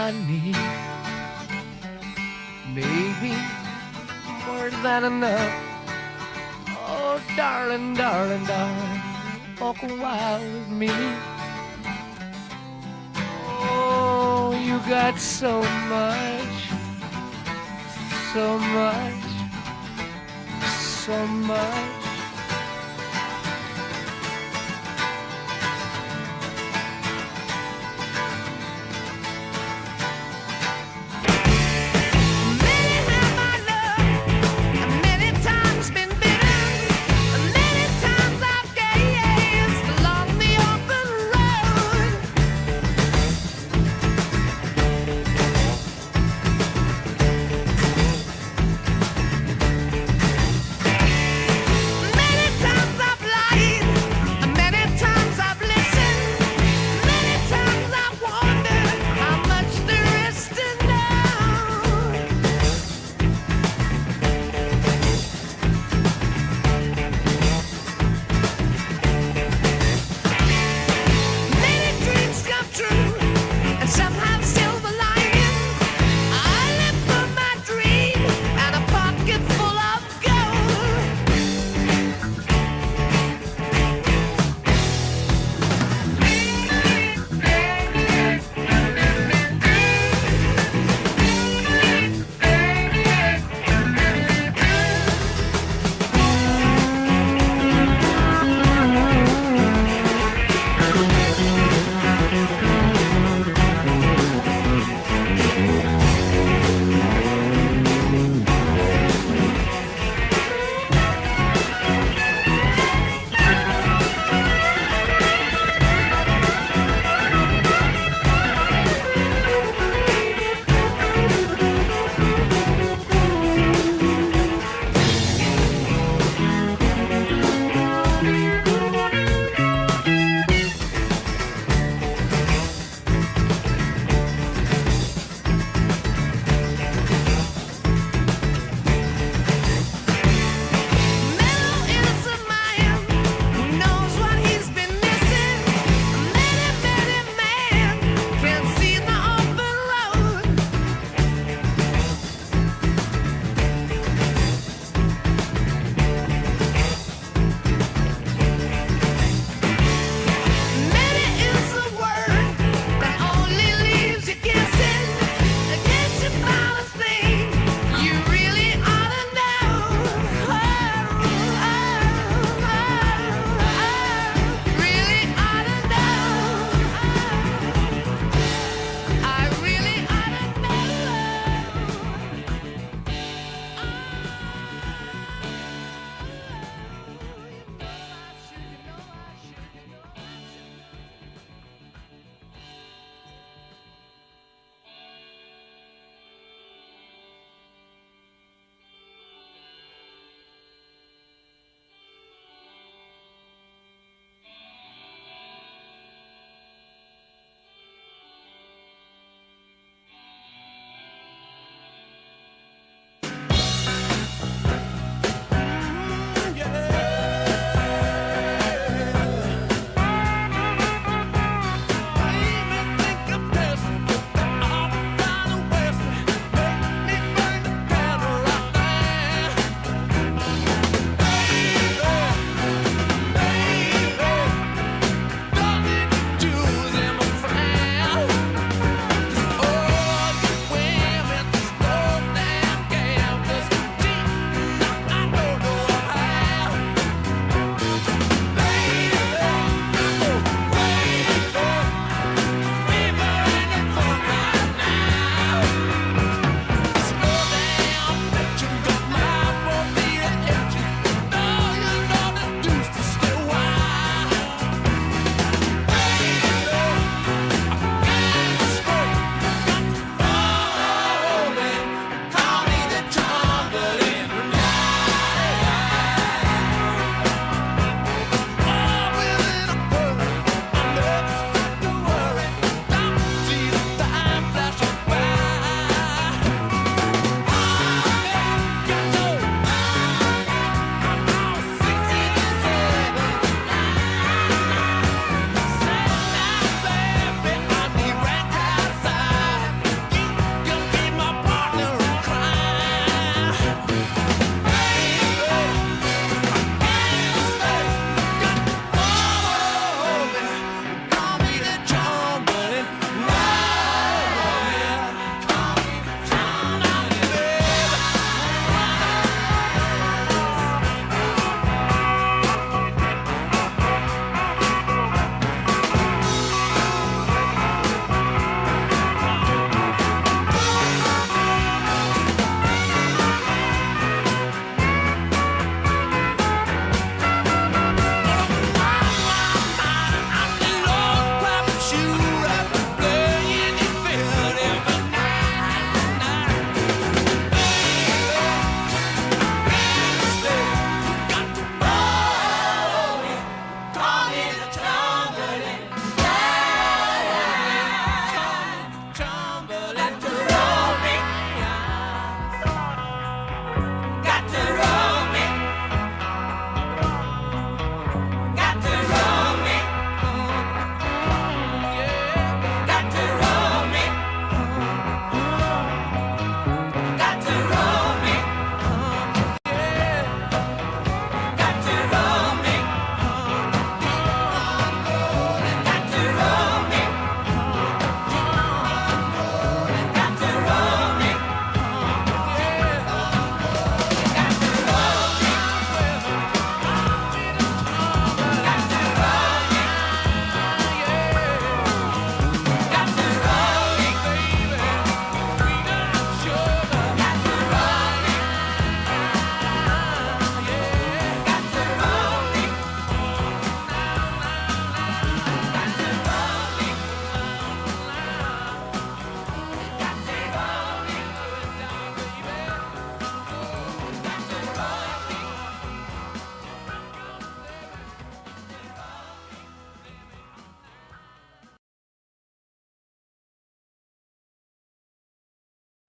I need. Baby, more than enough. Oh, darling, darling, darling, walk a while with me. Oh, you got so much, so much, so much.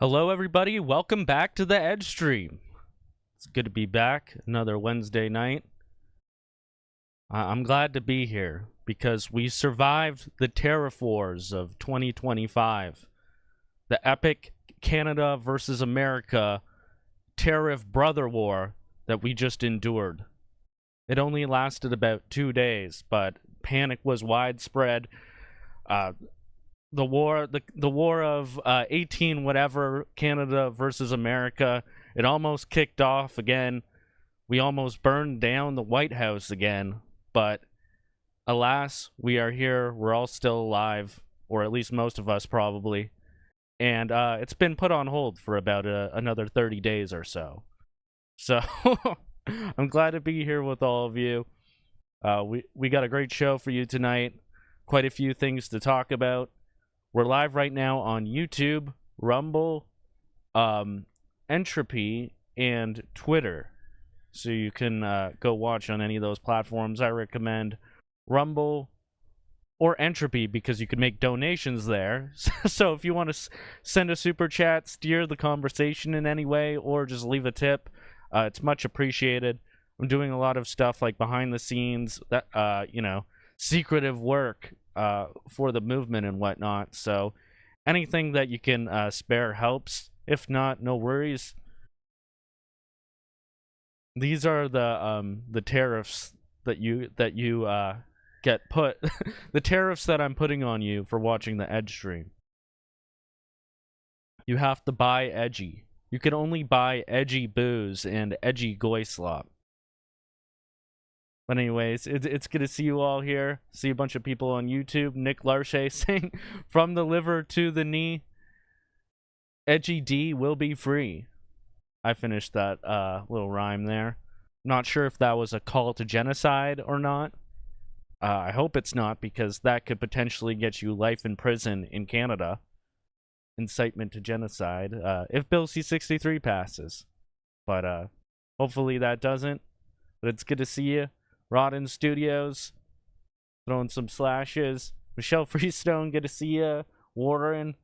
Hello, everybody. Welcome back to the EdgeStream. It's good to be back. Another Wednesday night. I'm glad to be here because we survived the tariff wars of 2025. The epic Canada versus America tariff brother war that we just endured. It only lasted about 2 days, but panic was widespread. The war of 18 whatever, Canada versus America, it almost kicked off again. We almost burned down the White House again, but alas, we are here. We're all still alive, or at least most of us probably, and it's been put on hold for about another 30 days or so. So I'm glad to be here with all of you. We got a great show for you tonight. Quite a few things to talk about. We're live right now on YouTube, Rumble, Entropy, and Twitter. So you can go watch on any of those platforms. I recommend Rumble or Entropy because you can make donations there. So if you want to send a super chat, steer the conversation in any way, or just leave a tip, it's much appreciated. I'm doing a lot of stuff like behind the scenes, that secretive work for the movement and whatnot. So anything that you can spare helps. If not, no worries. These are the tariffs that you get put the tariffs that I'm putting on you for watching the Edge stream. You have to buy edgy. You can only buy edgy booze and edgy goy slop. But anyways, it's good to see you all here. See a bunch of people on YouTube. Nick Larche saying, "From the liver to the knee, Edgy D will be free." I finished that little rhyme there. Not sure if that was a call to genocide or not. I hope it's not, because that could potentially get you life in prison in Canada. Incitement to genocide, if Bill C-63 passes. But hopefully that doesn't. But it's good to see you. Rodden Studios, throwing some slashes. Michelle Freestone, good to see you. Warren,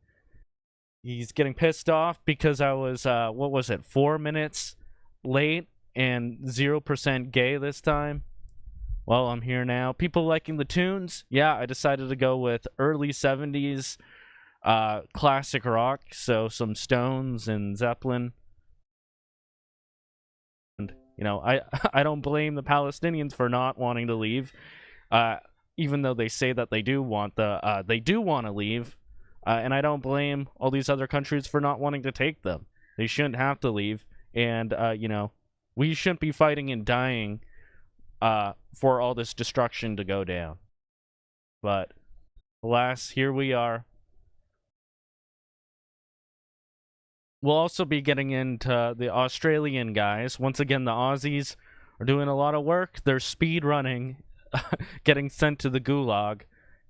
he's getting pissed off because I was, 4 minutes late and 0% gay this time. Well, I'm here now. People liking the tunes? Yeah, I decided to go with early 70s classic rock, so some Stones and Zeppelin. I don't blame the Palestinians for not wanting to leave, even though they say that they do want to leave, and I don't blame all these other countries for not wanting to take them. They shouldn't have to leave, and we shouldn't be fighting and dying for all this destruction to go down. But alas, here we are. We'll also be getting into the Australian guys. Once again, the Aussies are doing a lot of work. They're speed running, getting sent to the gulag,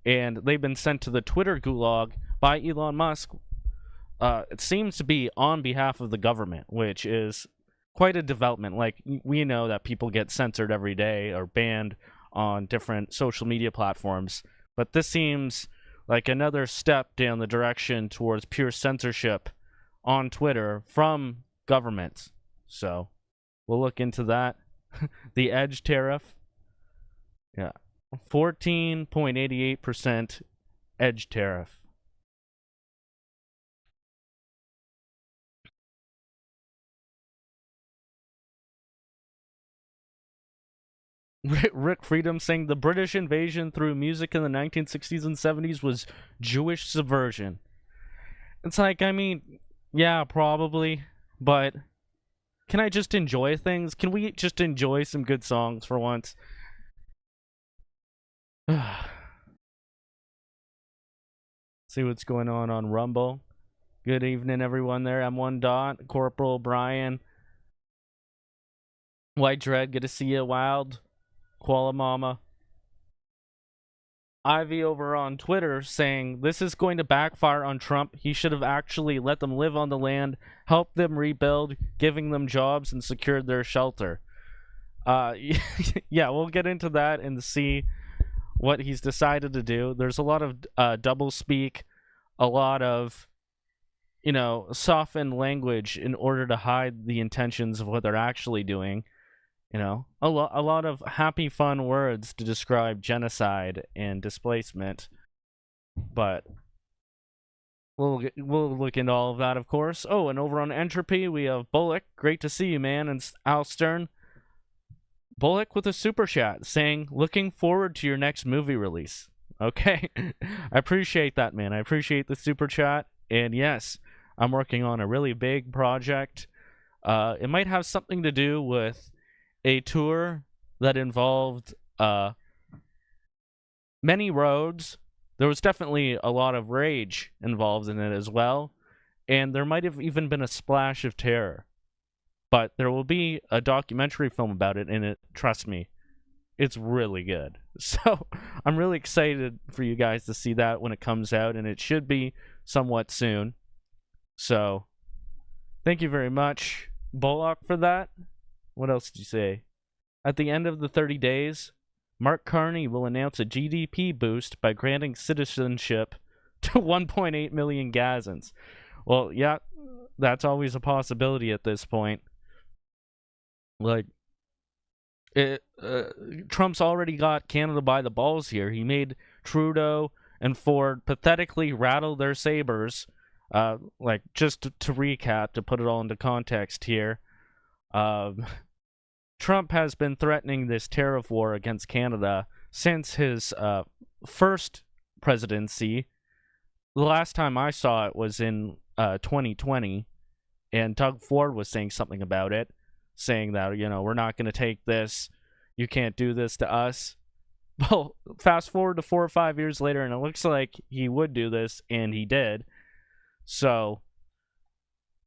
and they've been sent to the Twitter gulag by Elon Musk. It seems to be on behalf of the government, which is quite a development. Like, we know that people get censored every day or banned on different social media platforms, but this seems like another step down the direction towards pure censorship on Twitter from governments. So we'll look into that. The Edge tariff. Yeah. 14.88% Edge tariff. Rick Freedom saying the British invasion through music in the 1960s and 70s was Jewish subversion. It's like, I mean, yeah, probably, but can I just enjoy things? Can we just enjoy some good songs for once? See what's going on Rumble. Good evening, everyone there. M1 Dot, Corporal Brian, White Dread, good to see you. Wild, Koala Mama. Ivy over on Twitter saying this is going to backfire on Trump. He should have actually let them live on the land, helped them rebuild, giving them jobs, and secured their shelter. Yeah, we'll get into that and see what he's decided to do. There's a lot of double speak, a lot of soften language in order to hide the intentions of what they're actually doing. A lot of happy, fun words to describe genocide and displacement. But we'll look into all of that, of course. Oh, and over on Entropy, we have Bullock. Great to see you, man. And Al Stern. Bullock with a super chat saying, looking forward to your next movie release. Okay. I appreciate that, man. I appreciate the super chat. And yes, I'm working on a really big project. It might have something to do with a tour that involved many roads. There was definitely a lot of rage involved in it as well. And there might have even been a splash of terror. But there will be a documentary film about it, and trust me, it's really good. So I'm really excited for you guys to see that when it comes out, and it should be somewhat soon. So thank you very much, Bullock, for that. What else did you say? At the end of the 30 days, Mark Carney will announce a GDP boost by granting citizenship to 1.8 million Gazans. Well, yeah, that's always a possibility at this point. Like, Trump's already got Canada by the balls here. He made Trudeau and Ford pathetically rattle their sabers. Just to recap, to put it all into context here, Trump has been threatening this tariff war against Canada since his first presidency. The last time I saw it was in 2020, and Doug Ford was saying something about it, saying that, we're not going to take this. You can't do this to us. Well, fast forward to 4 or 5 years later, and it looks like he would do this, and he did. So,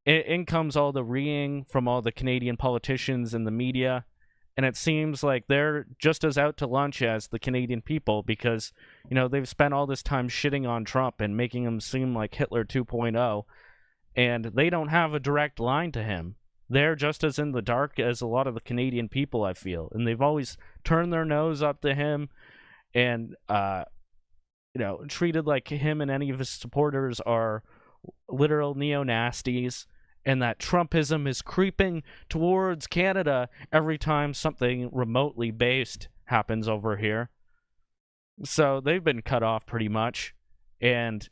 in comes all the reeing from all the Canadian politicians and the media, and it seems like they're just as out to lunch as the Canadian people because, they've spent all this time shitting on Trump and making him seem like Hitler 2.0, and they don't have a direct line to him. They're just as in the dark as a lot of the Canadian people, I feel. And they've always turned their nose up to him and, treated like him and any of his supporters are literal neo-nasties, and that Trumpism is creeping towards Canada every time something remotely based happens over here. So they've been cut off pretty much, and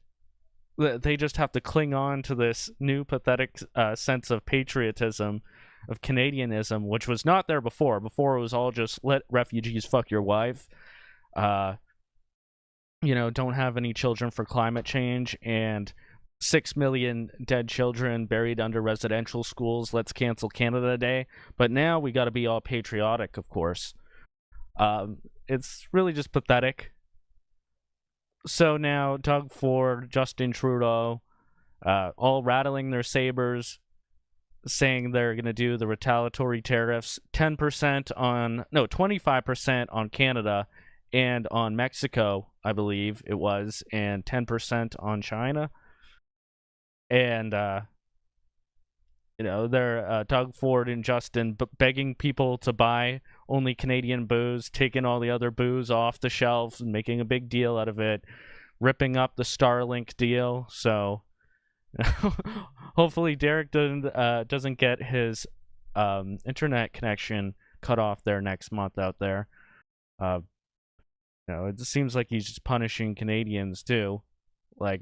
they just have to cling on to this new pathetic sense of patriotism, of Canadianism, which was not there before. Before it was all just let refugees fuck your wife, don't have any children for climate change, and 6 million dead children buried under residential schools. Let's cancel Canada Day. But now we got to be all patriotic, of course. It's really just pathetic. So now Doug Ford, Justin Trudeau, all rattling their sabers, saying they're going to do the retaliatory tariffs, 25% on Canada and on Mexico, I believe it was, and 10% on China. And, they're Doug Ford and Justin begging people to buy only Canadian booze, taking all the other booze off the shelves and making a big deal out of it, ripping up the Starlink deal. So hopefully Derek doesn't get his internet connection cut off there next month out there. It seems like he's just punishing Canadians too. Like,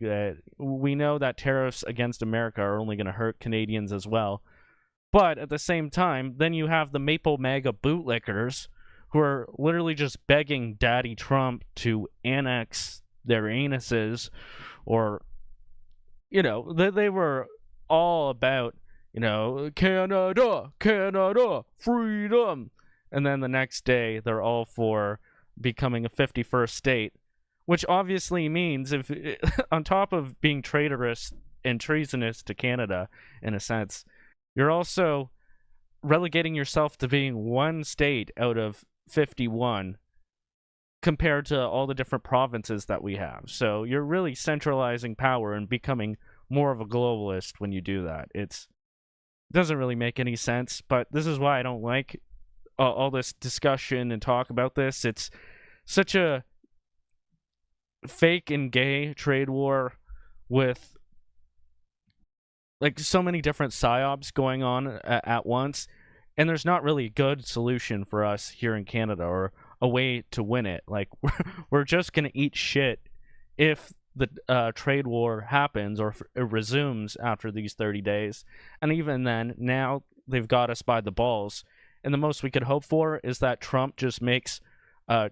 we know that tariffs against America are only going to hurt Canadians as well. But at the same time, then you have the Maple MAGA bootlickers who are literally just begging Daddy Trump to annex their anuses, or, they were all about, Canada, freedom. And then the next day, they're all for becoming a 51st state. Which obviously means, if on top of being traitorous and treasonous to Canada, in a sense, you're also relegating yourself to being one state out of 51 compared to all the different provinces that we have. So you're really centralizing power and becoming more of a globalist when you do that. It doesn't really make any sense, but this is why I don't like all this discussion and talk about this. It's such a fake and gay trade war with like so many different psyops going on at once, and there's not really a good solution for us here in Canada or a way to win it. Like we're just gonna eat shit if the trade war happens or it resumes after these 30 days. And even then, now they've got us by the balls. And the most we could hope for is that Trump just makes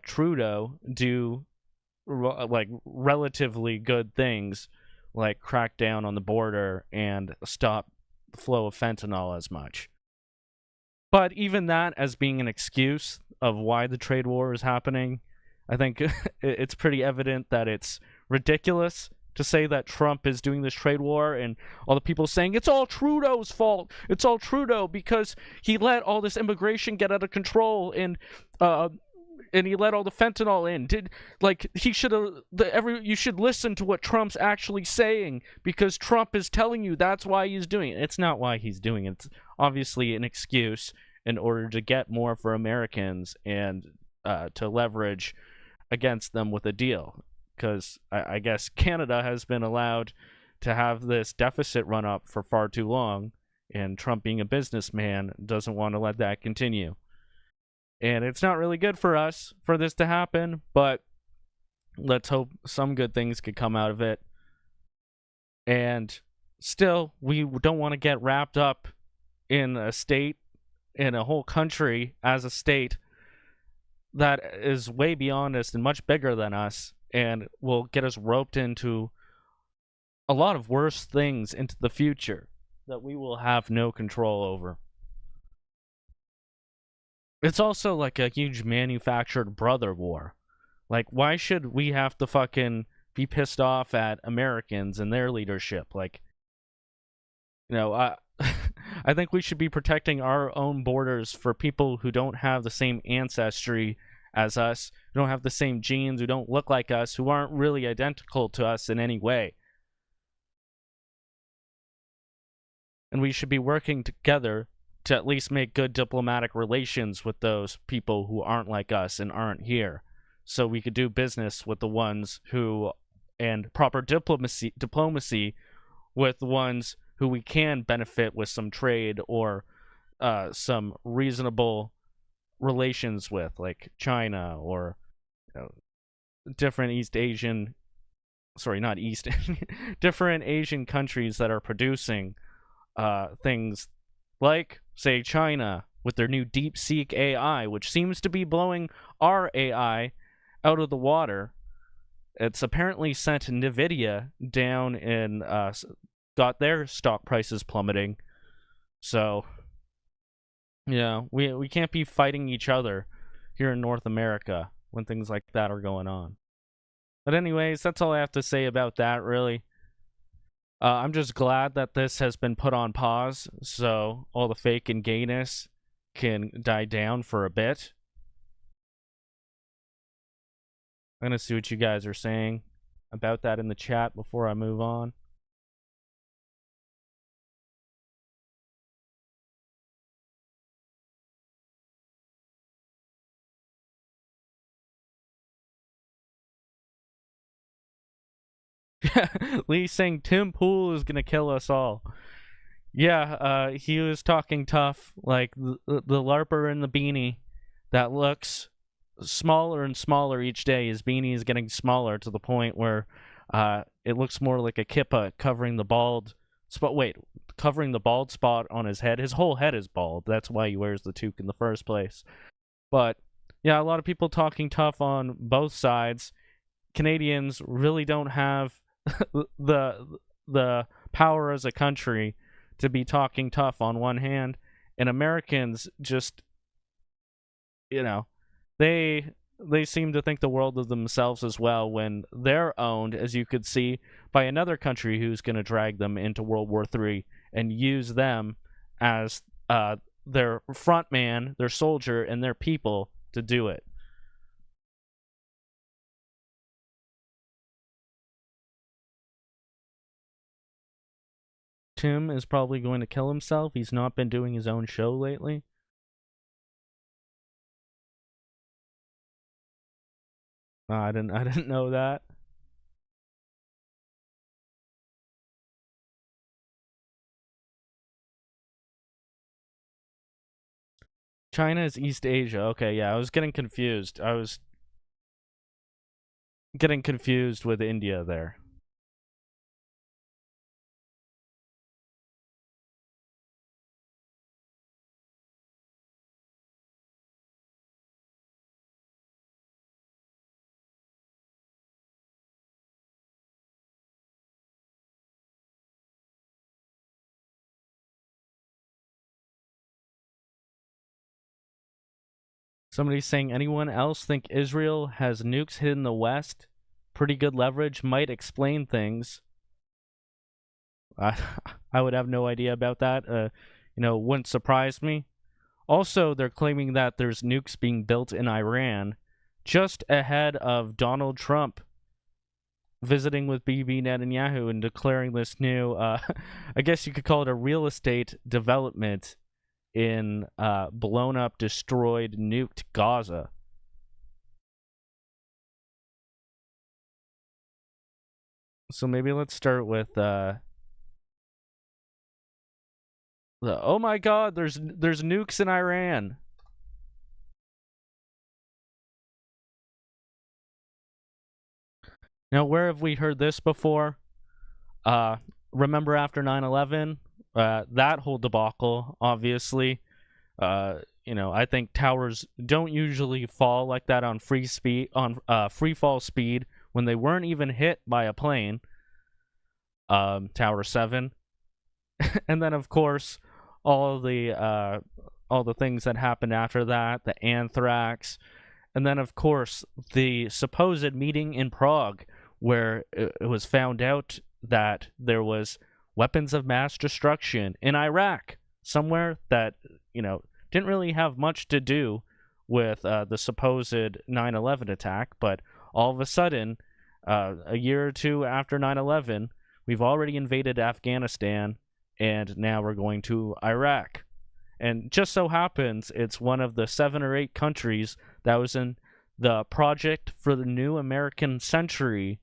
Trudeau do like relatively good things, like crack down on the border and stop the flow of fentanyl as much. But even that as being an excuse of why the trade war is happening, I think it's pretty evident that it's ridiculous to say that Trump is doing this trade war, and all the people saying it's all Trudeau's fault. It's all Trudeau because he let all this immigration get out of control, and he let all the fentanyl in. He should have you should listen to what Trump's actually saying, because Trump is telling you that's why he's doing it. It's not why he's doing it. It's obviously an excuse in order to get more for Americans and to leverage against them with a deal. Because I guess Canada has been allowed to have this deficit run up for far too long, and Trump, being a businessman, doesn't want to let that continue. And it's not really good for us for this to happen, but let's hope some good things could come out of it. And still, we don't want to get wrapped up in a state, in a whole country as a state that is way beyond us and much bigger than us, and will get us roped into a lot of worse things into the future that we will have no control over. It's also like a huge manufactured brother war. Like, why should we have to fucking be pissed off at Americans and their leadership? Like, I think we should be protecting our own borders for people who don't have the same ancestry as us, who don't have the same genes, who don't look like us, who aren't really identical to us in any way. And we should be working together to at least make good diplomatic relations with those people who aren't like us and aren't here, so we could do business with the ones who, and proper diplomacy with the ones who we can benefit with some trade or some reasonable relations with, like China or different different Asian countries that are producing things, like, say, China with their new DeepSeek AI, which seems to be blowing our AI out of the water. It's apparently sent NVIDIA down and got their stock prices plummeting. So, we can't be fighting each other here in North America when things like that are going on. But anyways, that's all I have to say about that, really. I'm just glad that this has been put on pause, so all the fake and gayness can die down for a bit. I'm gonna see what you guys are saying about that in the chat before I move on. Lee saying Tim Pool is gonna kill us all. Yeah, he was talking tough, like the LARPer in the beanie that looks smaller and smaller each day. His beanie is getting smaller to the point where it looks more like a kippa covering the bald spot. Wait, covering the bald spot on his head. His whole head is bald. That's why he wears the toque in the first place. But yeah, a lot of people talking tough on both sides. Canadians really don't have the power as a country to be talking tough on one hand, and Americans just, they seem to think the world of themselves as well, when they're owned, as you could see, by another country who's going to drag them into World War III and use them as their front man, their soldier, and their people to do it. Tim is probably going to kill himself. He's not been doing his own show lately. I didn't know that. China is East Asia. Okay, yeah, I was getting confused. I was getting confused with India there. Somebody's saying, anyone else think Israel has nukes hidden the West? Pretty good leverage, might explain things. I I would have no idea about that. Wouldn't surprise me. Also, they're claiming that there's nukes being built in Iran just ahead of Donald Trump visiting with Bibi Netanyahu and declaring this new, I guess you could call it a real estate development in blown up, destroyed, nuked Gaza. So maybe let's start with oh my God, there's nukes in Iran. Now, where have we heard this before? Remember after 9/11, that whole debacle, obviously. I think towers don't usually fall like that on free fall speed when they weren't even hit by a plane. Tower 7. And then of course all the things that happened after that, the anthrax, and then of course the supposed meeting in Prague where it was found out that there was weapons of mass destruction in Iraq, somewhere that didn't really have much to do with the supposed 9/11 attack, but all of a sudden, a year or two after 9/11, we've already invaded Afghanistan, and now we're going to Iraq. And just so happens it's one of the 7 or 8 countries that was in the Project for the New American Century,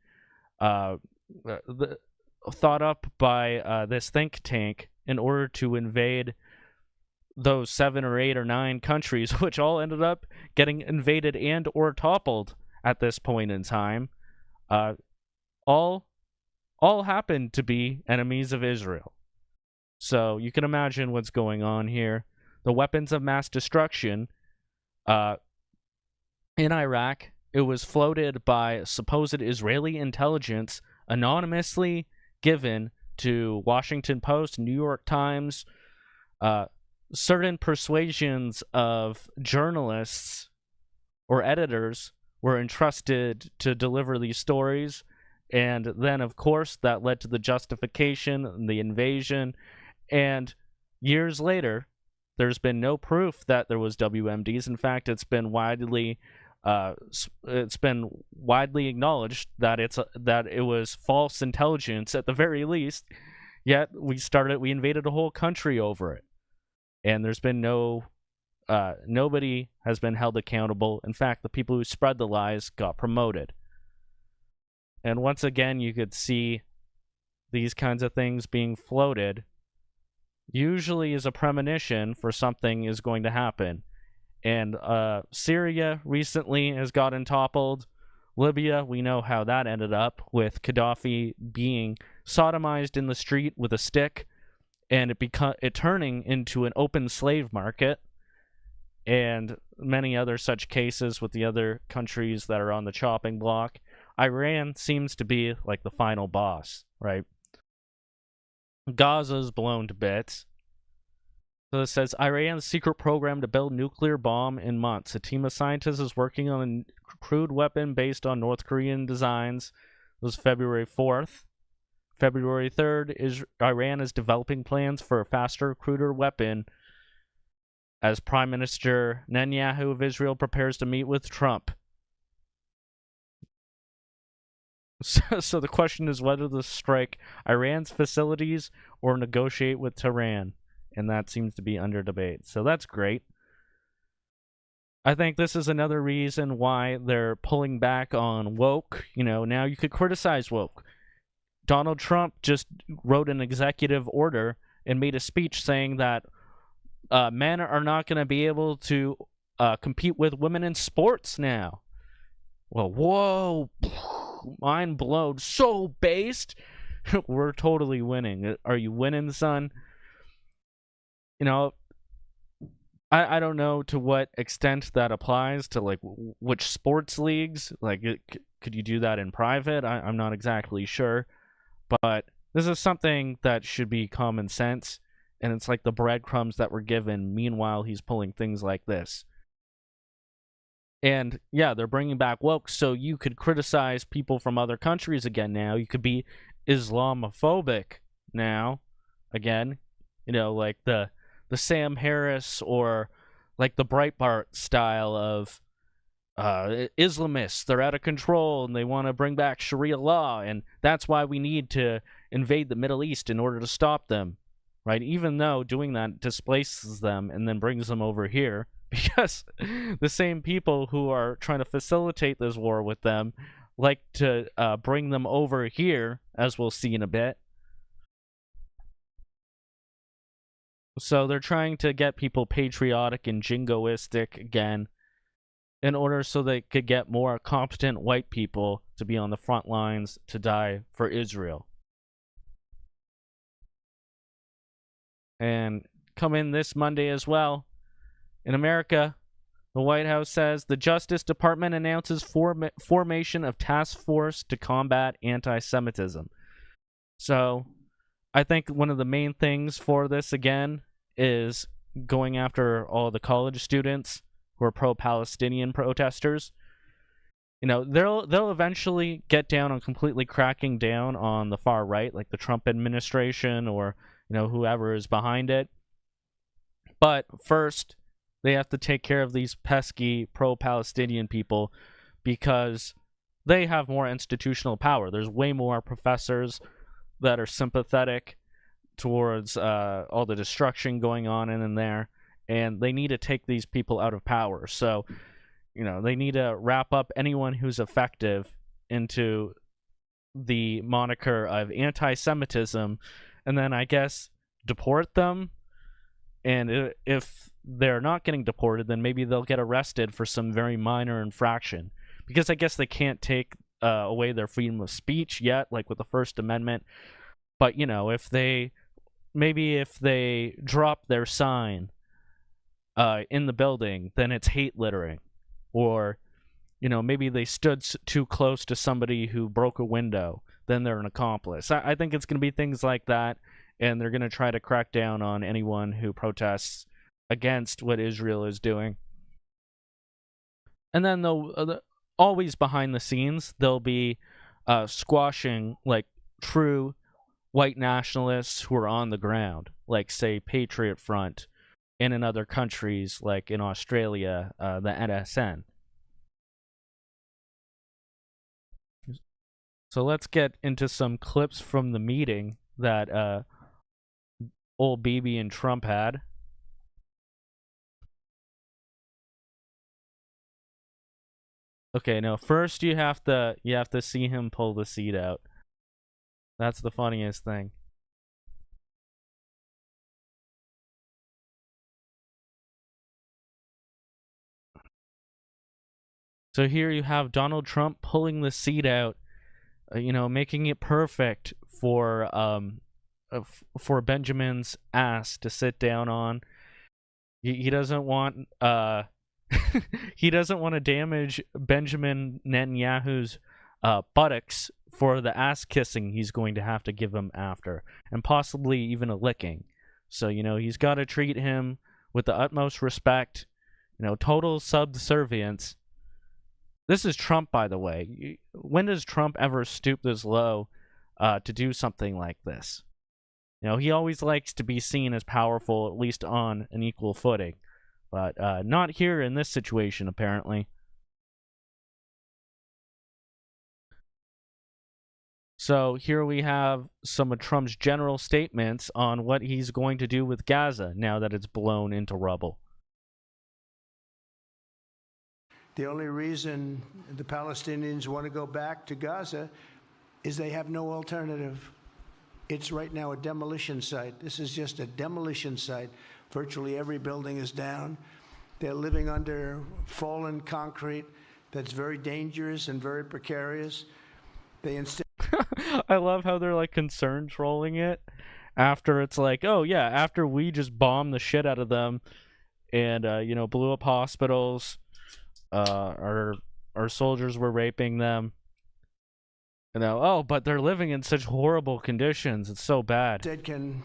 thought up by this think tank in order to invade those 7 or 8 or 9 countries, which all ended up getting invaded and or toppled at this point in time. All happened to be enemies of Israel. So you can imagine what's going on here. The weapons of mass destruction in Iraq, it was floated by supposed Israeli intelligence, anonymously given to Washington Post, New York Times, certain persuasions of journalists or editors were entrusted to deliver these stories. And then, of course, that led to the justification and the invasion. And years later, there's been no proof that there was WMDs. In fact, it's been widely acknowledged that it was false intelligence at the very least. Yet we invaded a whole country over it, and there's been nobody has been held accountable. In fact, the people who spread the lies got promoted. And once again, you could see these kinds of things being floated usually is a premonition for something is going to happen. And Syria recently has gotten toppled. Libya, we know how that ended up, with Gaddafi being sodomized in the street with a stick, and it turning into an open slave market, and many other such cases with the other countries that are on the chopping block. Iran seems to be like the final boss, right? Gaza's blown to bits. So it says, Iran's secret program to build nuclear bomb in months. A team of scientists is working on a crude weapon based on North Korean designs. It was February 4th. February 3rd, Iran is developing plans for a faster, cruder weapon as Prime Minister Netanyahu of Israel prepares to meet with Trump. So the question is whether to strike Iran's facilities or negotiate with Tehran. And that seems to be under debate. So that's great. I think this is another reason why they're pulling back on woke. Now you could criticize woke. Donald Trump just wrote an executive order and made a speech saying that men are not going to be able to compete with women in sports now. Well, whoa, mind blown. So based. We're totally winning. Are you winning, son? You know, I don't know to what extent that applies to, like, which sports leagues. Like, could you do that in private? I'm not exactly sure. But this is something that should be common sense. And it's like the breadcrumbs that were given. Meanwhile, he's pulling things like this. And yeah, they're bringing back woke, so you could criticize people from other countries again now. You could be Islamophobic now, again. You know, like the Sam Harris or like the Breitbart style of Islamists. They're out of control and they want to bring back Sharia law, and that's why we need to invade the Middle East in order to stop them, right? Even though doing that displaces them and then brings them over here. Because the same people who are trying to facilitate this war with them like to bring them over here, as we'll see in a bit. So they're trying to get people patriotic and jingoistic again in order so they could get more competent white people to be on the front lines to die for Israel. And come in this Monday as well. In America, the White House says the Justice Department announces formation of task force to combat anti-Semitism. So I think one of the main things for this, again, is going after all the college students who are pro-Palestinian protesters. You know, they'll eventually get down on completely cracking down on the far right, like the Trump administration or, you know, whoever is behind it. But first, they have to take care of these pesky pro-Palestinian people because they have more institutional power. There's way more professors that are sympathetic towards all the destruction going on in there, and they need to take these people out of power. So, you know, they need to wrap up anyone who's effective into the moniker of anti-Semitism, and then I guess deport them. And if they're not getting deported, then maybe they'll get arrested for some very minor infraction. Because I guess they can't take away their freedom of speech yet, like with the First Amendment. But, you know, if they drop their sign in the building, then it's hate littering. Or, you know, maybe they stood too close to somebody who broke a window, then they're an accomplice. I think it's going to be things like that. And they're going to try to crack down on anyone who protests against what Israel is doing. And then they'll always behind the scenes, they'll be squashing like true white nationalists who are on the ground, like say Patriot Front, and in other countries like in Australia, the NSN. So let's get into some clips from the meeting that old Bibi and Trump had. Okay, no, first you have to see him pull the seat out. That's the funniest thing. So here you have Donald Trump pulling the seat out, you know, making it perfect for Benjamin's ass to sit down on. He doesn't want he doesn't want to damage Benjamin Netanyahu's buttocks for the ass kissing he's going to have to give him after, and possibly even a licking. So, you know, he's got to treat him with the utmost respect, you know, total subservience. This is Trump, by the way. When does Trump ever stoop this low to do something like this? You know, he always likes to be seen as powerful, at least on an equal footing. But not here in this situation, apparently. So here we have some of Trump's general statements on what he's going to do with Gaza now that it's blown into rubble. The only reason the Palestinians want to go back to Gaza is they have no alternative. It's right now a demolition site. This is just a demolition site Virtually every building is down. They're living under fallen concrete that's very dangerous and very precarious. They instead I love how they're like concerned trolling it after it's like, oh yeah, after we just bombed the shit out of them and you know, blew up hospitals, our soldiers were raping them. You know, oh, but they're living in such horrible conditions. It's so bad. can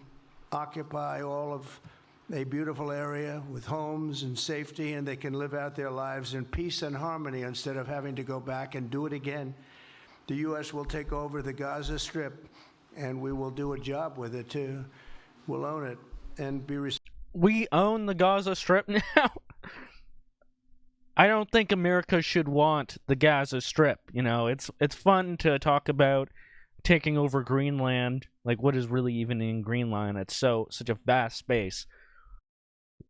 occupy all of a beautiful area with homes and safety, and they can live out their lives in peace and harmony instead of having to go back and do it again. The U.S. will take over the Gaza Strip, and we will do a job with it, too. We'll own it and be We own the Gaza Strip now? I don't think America should want the Gaza Strip. You know, it's fun to talk about taking over Greenland. Like, what is really even in Greenland? It's such a vast space.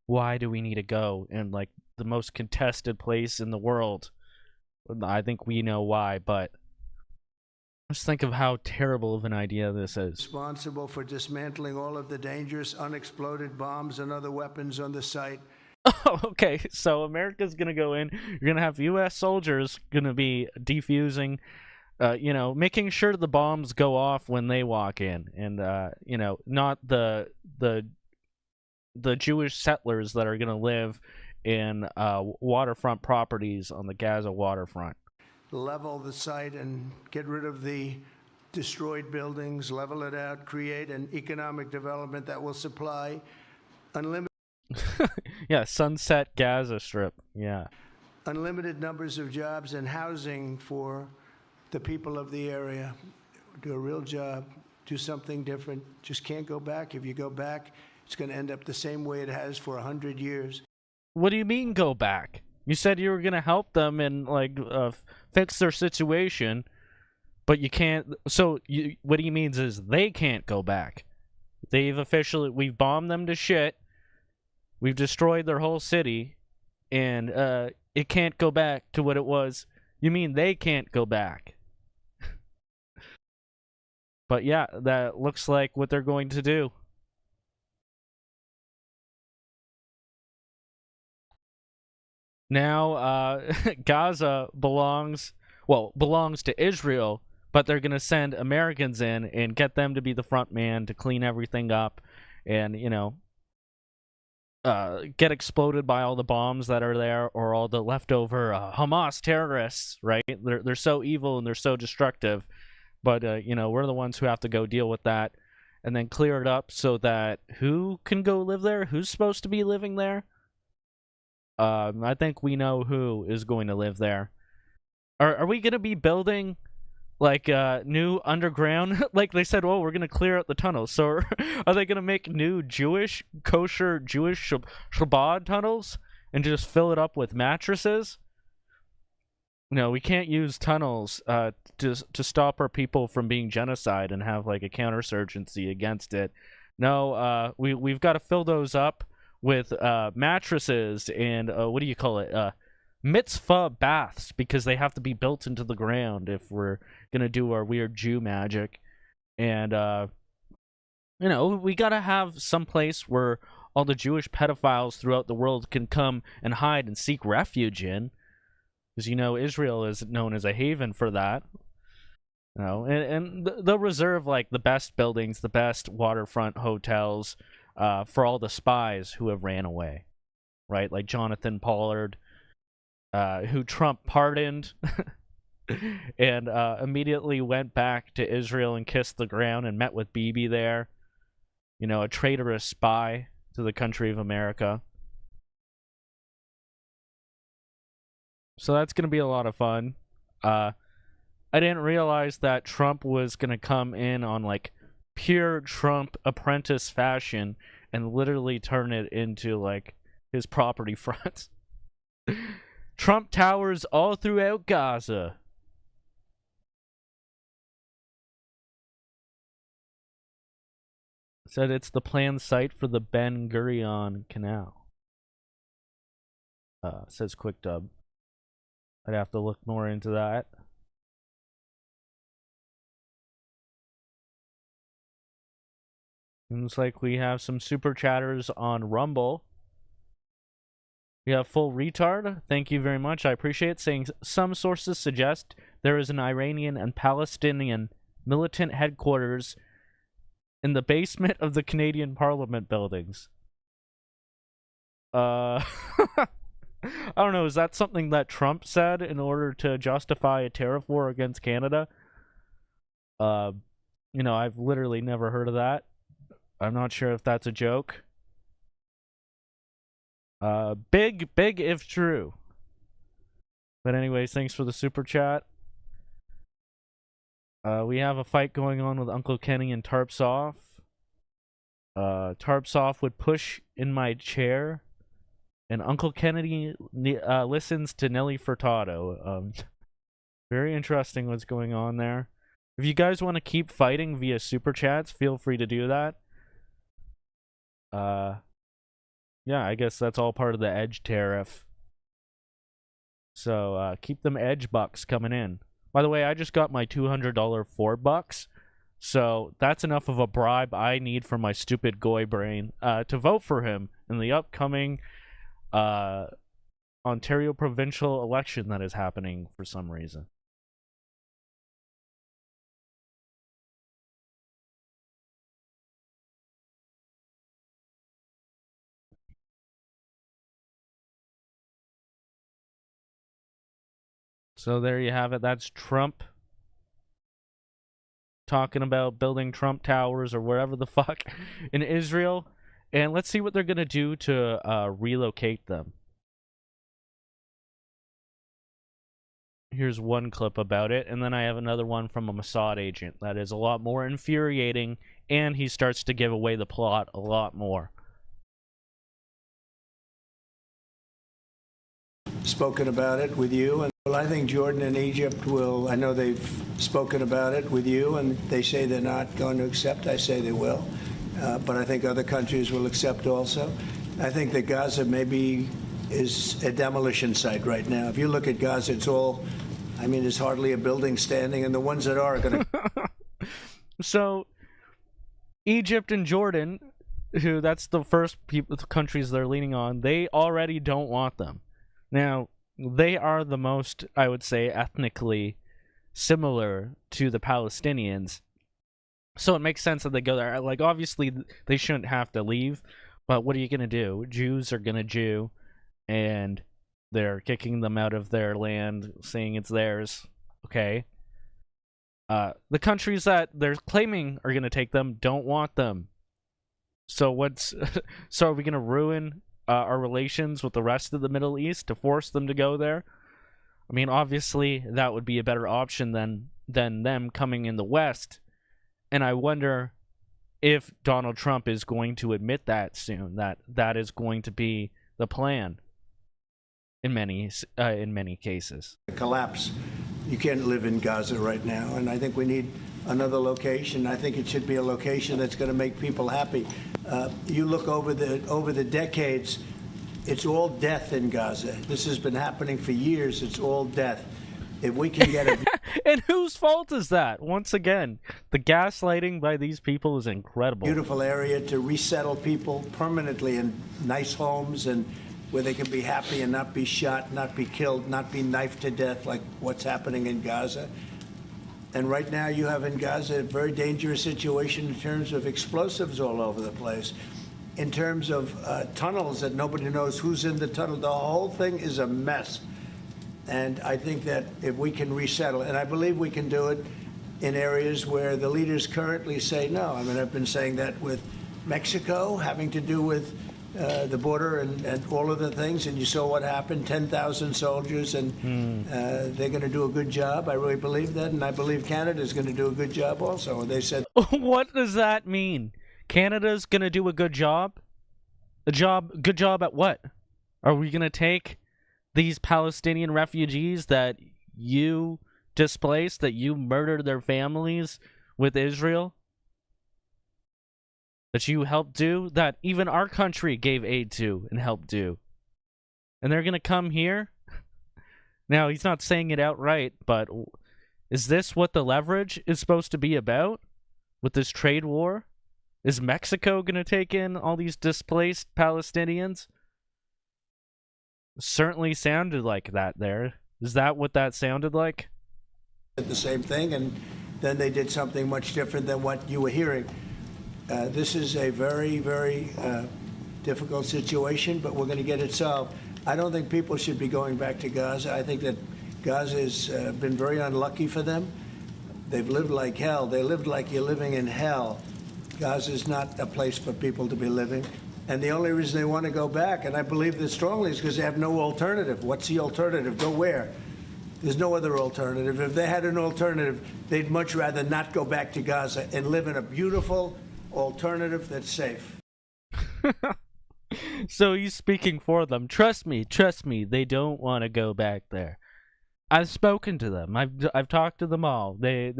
Why do we need to go in, like, the most contested place in the world? I think we know why, but just think of how terrible of an idea this is. responsible for dismantling all of the dangerous unexploded bombs and other weapons on the site. Oh, okay, so America's gonna go in. You're gonna have U.S. soldiers gonna be defusing, you know, making sure the bombs go off when they walk in, and you know, not the Jewish settlers that are gonna live in waterfront properties on the Gaza waterfront. Level the site and get rid of the destroyed buildings, level it out, create an economic development that will supply unlimited Yeah, Sunset Gaza Strip. Yeah. unlimited numbers of jobs and housing for the people of the area. Do a real job, do something different. Just can't go back. If you go back, it's going to end up the same way it has for 100 years. What do you mean go back? You said you were going to help them and like fix their situation, but you can't. So what he means is they can't go back. We've bombed them to shit. We've destroyed their whole city, and it can't go back to what it was. You mean they can't go back? But yeah, that looks like what they're going to do. Now, Gaza belongs to Israel, but they're going to send Americans in and get them to be the front man to clean everything up and, you know, get exploded by all the bombs that are there or all the leftover Hamas terrorists, right? They're so evil and they're so destructive, but you know, we're the ones who have to go deal with that and then clear it up so that who can go live there? Who's supposed to be living there? I think we know who is going to live there. Are we going to be building like new underground? Like they said, oh, we're going to clear out the tunnels. So are they going to make new kosher Jewish Shabbat tunnels and just fill it up with mattresses? No, we can't use tunnels to stop our people from being genocide and have like a counterinsurgency against it. No, we've got to fill those up with mattresses and what do you call it? Mitzvah baths, because they have to be built into the ground if we're gonna do our weird Jew magic. And you know, we gotta have some place where all the Jewish pedophiles throughout the world can come and hide and seek refuge in, because you know Israel is known as a haven for that. You know, and they'll reserve like the best buildings, the best waterfront hotels for all the spies who have ran away, right? Like Jonathan Pollard, who Trump pardoned and immediately went back to Israel and kissed the ground and met with Bibi there. You know, a traitorous spy to the country of America. So that's going to be a lot of fun. I didn't realize that Trump was going to come in on like pure Trump apprentice fashion and literally turn it into like his property front. Trump towers all throughout Gaza. Said it's the planned site for the Ben Gurion Canal. Says QuickDub. I'd have to look more into that. Seems like we have some super chatters on Rumble. We have Full Retard. Thank you very much. I appreciate it. Saying some sources suggest there is an Iranian and Palestinian militant headquarters in the basement of the Canadian Parliament buildings. I don't know. Is that something that Trump said in order to justify a tariff war against Canada? You know, I've literally never heard of that. I'm not sure if that's a joke. Big if true. But anyways, thanks for the super chat. We have a fight going on with Uncle Kenny and Tarpsoff. Tarpsoff would push in my chair, and Uncle Kennedy listens to Nelly Furtado. Very interesting what's going on there. If you guys want to keep fighting via super chats, feel free to do that. Yeah, I guess that's all part of the Edge tariff. So keep them Edge bucks coming in. By the way, I just got my $200 Ford bucks. So that's enough of a bribe I need for my stupid goy brain to vote for him in the upcoming Ontario provincial election that is happening for some reason. So there you have it. That's Trump talking about building Trump Towers or wherever the fuck in Israel. And let's see what they're going to do to relocate them. Here's one clip about it, and then I have another one from a Mossad agent that is a lot more infuriating, and he starts to give away the plot a lot more. Spoken about it with you, and well, I think Jordan and Egypt will. I know they've spoken about it with you, and they say they're not going to accept. I say they will, but I think other countries will accept also. I think that Gaza maybe is a demolition site right now. If you look at Gaza, it's all. I mean, there's hardly a building standing, and the ones that are going to. So, Egypt and Jordan, who that's the first countries they're leaning on, they already don't want them. Now, they are the most, I would say, ethnically similar to the Palestinians. So it makes sense that they go there. Like, obviously, they shouldn't have to leave, but what are you going to do? Jews are going to Jew, and they're kicking them out of their land, saying it's theirs. Okay. The countries that they're claiming are going to take them don't want them. So so are we going to ruin our relations with the rest of the Middle East to force them to go there? I mean, obviously, that would be a better option than them coming in the West. And I wonder if Donald Trump is going to admit that soon, that is going to be the plan in many cases. Collapse. You can't live in Gaza right now, and I think we need another location. I think it should be a location that's going to make people happy. You look over the decades, it's all death in Gaza. This has been happening for years. It's all death. If we can get a and whose fault is that? Once again, the gaslighting by these people is incredible. Beautiful area to resettle people permanently in nice homes and where they can be happy and not be shot, not be killed, not be knifed to death like what's happening in Gaza. And right now you have in Gaza a very dangerous situation in terms of explosives all over the place, in terms of tunnels that nobody knows who's in the tunnel. The whole thing is a mess. And I think that if we can resettle, and I believe we can do it in areas where the leaders currently say no. I mean, I've been saying that with Mexico, having to do with the border and all of the things, and you saw what happened, 10,000 soldiers, and they're going to do a good job. I really believe that, and I believe Canada's going to do a good job also. And they said... What does that mean? Canada's going to do a good job? Good job at what? Are we going to take these Palestinian refugees that you displaced, that you murdered their families with Israel? That you helped do, that even our country gave aid to and helped do. And they're going to come here? Now, he's not saying it outright, but is this what the leverage is supposed to be about with this trade war? Is Mexico going to take in all these displaced Palestinians? Certainly sounded like that there. Is that what that sounded like? The same thing, and then they did something much different than what you were hearing. This is a very, very difficult situation, but we're going to get it solved. I don't think people should be going back to Gaza. I think that Gaza has been very unlucky for them. They've lived like hell. They lived like you're living in hell. Gaza is not a place for people to be living. And the only reason they want to go back, and I believe this strongly, is because they have no alternative. What's the alternative? Go where? There's no other alternative. If they had an alternative, they'd much rather not go back to Gaza and live in a beautiful alternative that's safe. So he's speaking for them. Trust me, they don't want to go back there. I've spoken to them. I've talked to them all. They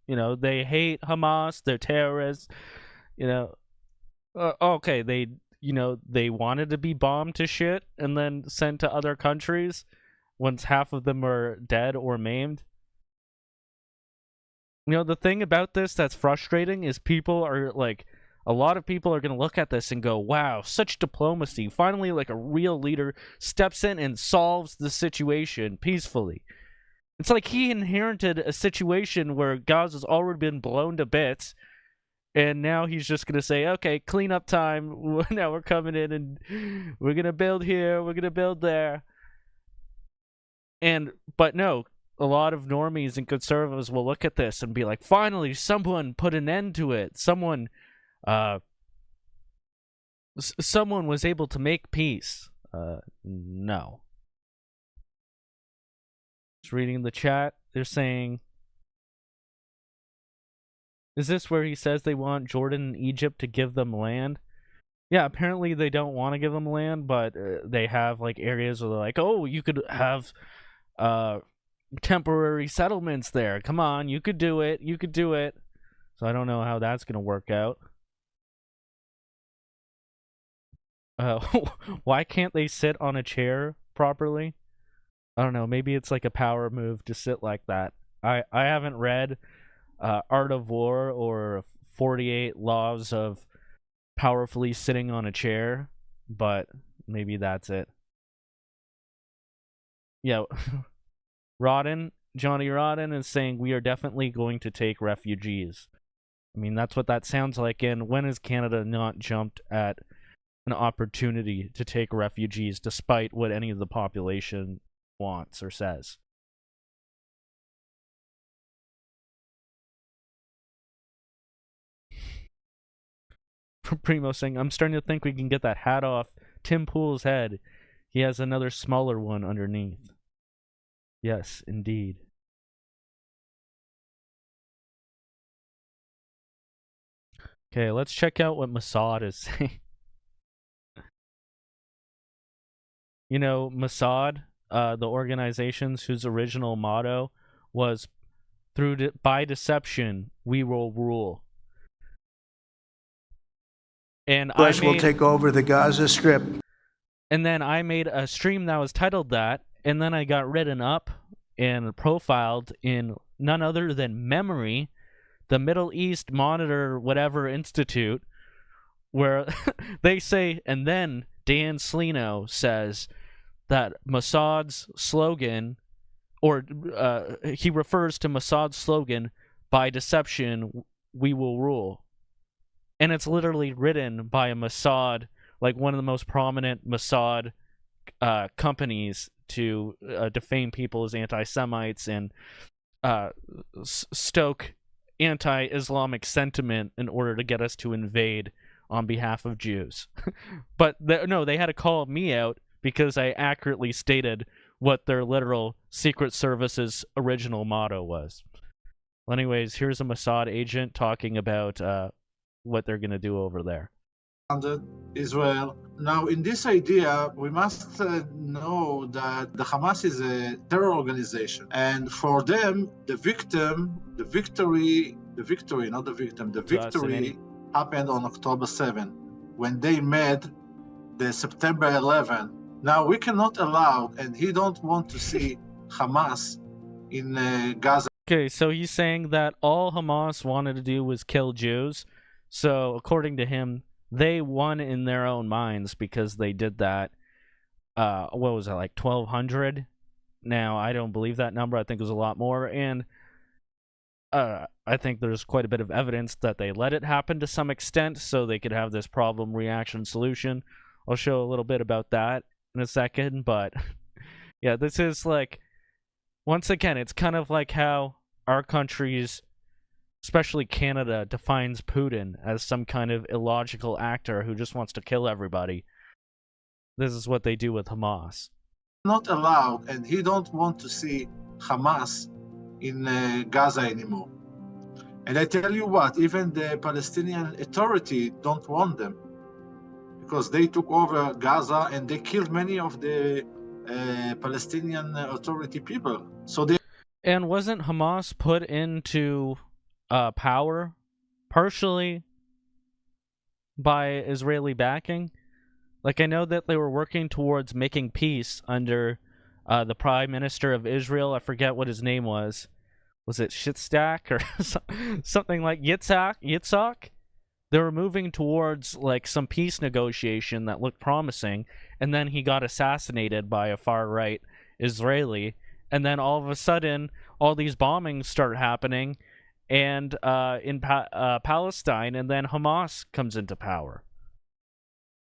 they hate Hamas. They're terrorists. Okay, they wanted to be bombed to shit and then sent to other countries once half of them are dead or maimed. The thing about this that's frustrating is people are like, a lot of people are going to look at this and go, wow, such diplomacy. Finally, like a real leader steps in and solves the situation peacefully. It's like he inherited a situation where Gaza's already been blown to bits, and now he's just going to say, okay, cleanup time. Now we're coming in and we're going to build here, we're going to build there. But no, a lot of normies and conservatives will look at this and be like, finally, someone put an end to it. Someone was able to make peace. No. Just reading the chat, they're saying, is this where he says they want Jordan and Egypt to give them land? Yeah, apparently they don't want to give them land, but they have like areas where they're like, oh, you could have temporary settlements there. Come on, you could do it. So I don't know how that's going to work out. Why can't they sit on a chair properly? I don't know. Maybe it's like a power move to sit like that. I haven't read Art of War or 48 Laws of Powerfully Sitting on a Chair, but maybe that's it. Yeah, Johnny Rodden is saying we are definitely going to take refugees. I mean, that's what that sounds like. And when has Canada not jumped at an opportunity to take refugees despite what any of the population wants or says? Primo saying, I'm starting to think we can get that hat off Tim Pool's head. He has another smaller one underneath. Yes, indeed. Okay, let's check out what Mossad is saying. Mossad, the organizations whose original motto was by deception, we will rule. And Bush will take over the Gaza Strip. And then I made a stream that was titled that, and then I got written up and profiled in none other than Memory, the Middle East Monitor whatever institute, where they say, and then Dan Slino says that Mossad's slogan, or he refers to Mossad's slogan, by deception, we will rule. And it's literally written by a Mossad, like one of the most prominent Mossad companies to defame people as anti-Semites and stoke anti-Islamic sentiment in order to get us to invade on behalf of Jews. But no, they had to call me out because I accurately stated what their literal Secret Service's original motto was. Well, anyways, here's a Mossad agent talking about what they're going to do over there. Israel. Now, in this idea, we must know that the Hamas is a terror organization, and for them, the victory happened on October 7, when they made the September 11. Now, we cannot allow, and he don't want to see Hamas in Gaza. Okay, so he's saying that all Hamas wanted to do was kill Jews. So, according to him, they won in their own minds because they did that. What was it, like 1,200? Now, I don't believe that number. I think it was a lot more. And I think there's quite a bit of evidence that they let it happen to some extent so they could have this problem, reaction, solution. I'll show a little bit about that in a second. But, yeah, this is like, once again, it's kind of like how our countries, especially Canada, defines Putin as some kind of illogical actor who just wants to kill everybody. This is what they do with Hamas. Not allowed, and he don't want to see Hamas in Gaza anymore. And I tell you what, even the Palestinian Authority don't want them, because they took over Gaza and they killed many of the Palestinian Authority people. So they. And wasn't Hamas put into power partially by Israeli backing? Like, I know that they were working towards making peace under the Prime Minister of Israel. I forget what his name was. Was it Shitzak or something like Yitzhak? They were moving towards like some peace negotiation that looked promising, and then he got assassinated by a far-right Israeli, and then all of a sudden, all these bombings start happening, and in Palestine, and then Hamas comes into power.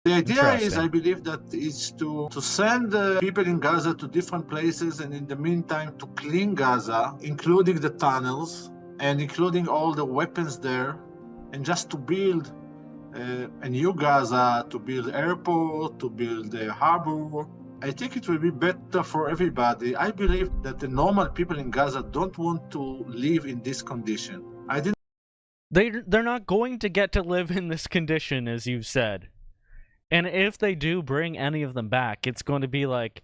The idea is, I believe, that is to send people in Gaza to different places, and in the meantime to clean Gaza, including the tunnels and including all the weapons there, and just to build a new Gaza, to build airport, to build a harbor. I think it will be better for everybody. I believe that the normal people in Gaza don't want to live in this condition. They're not going to get to live in this condition, as you've said. And if they do bring any of them back, it's going to be like,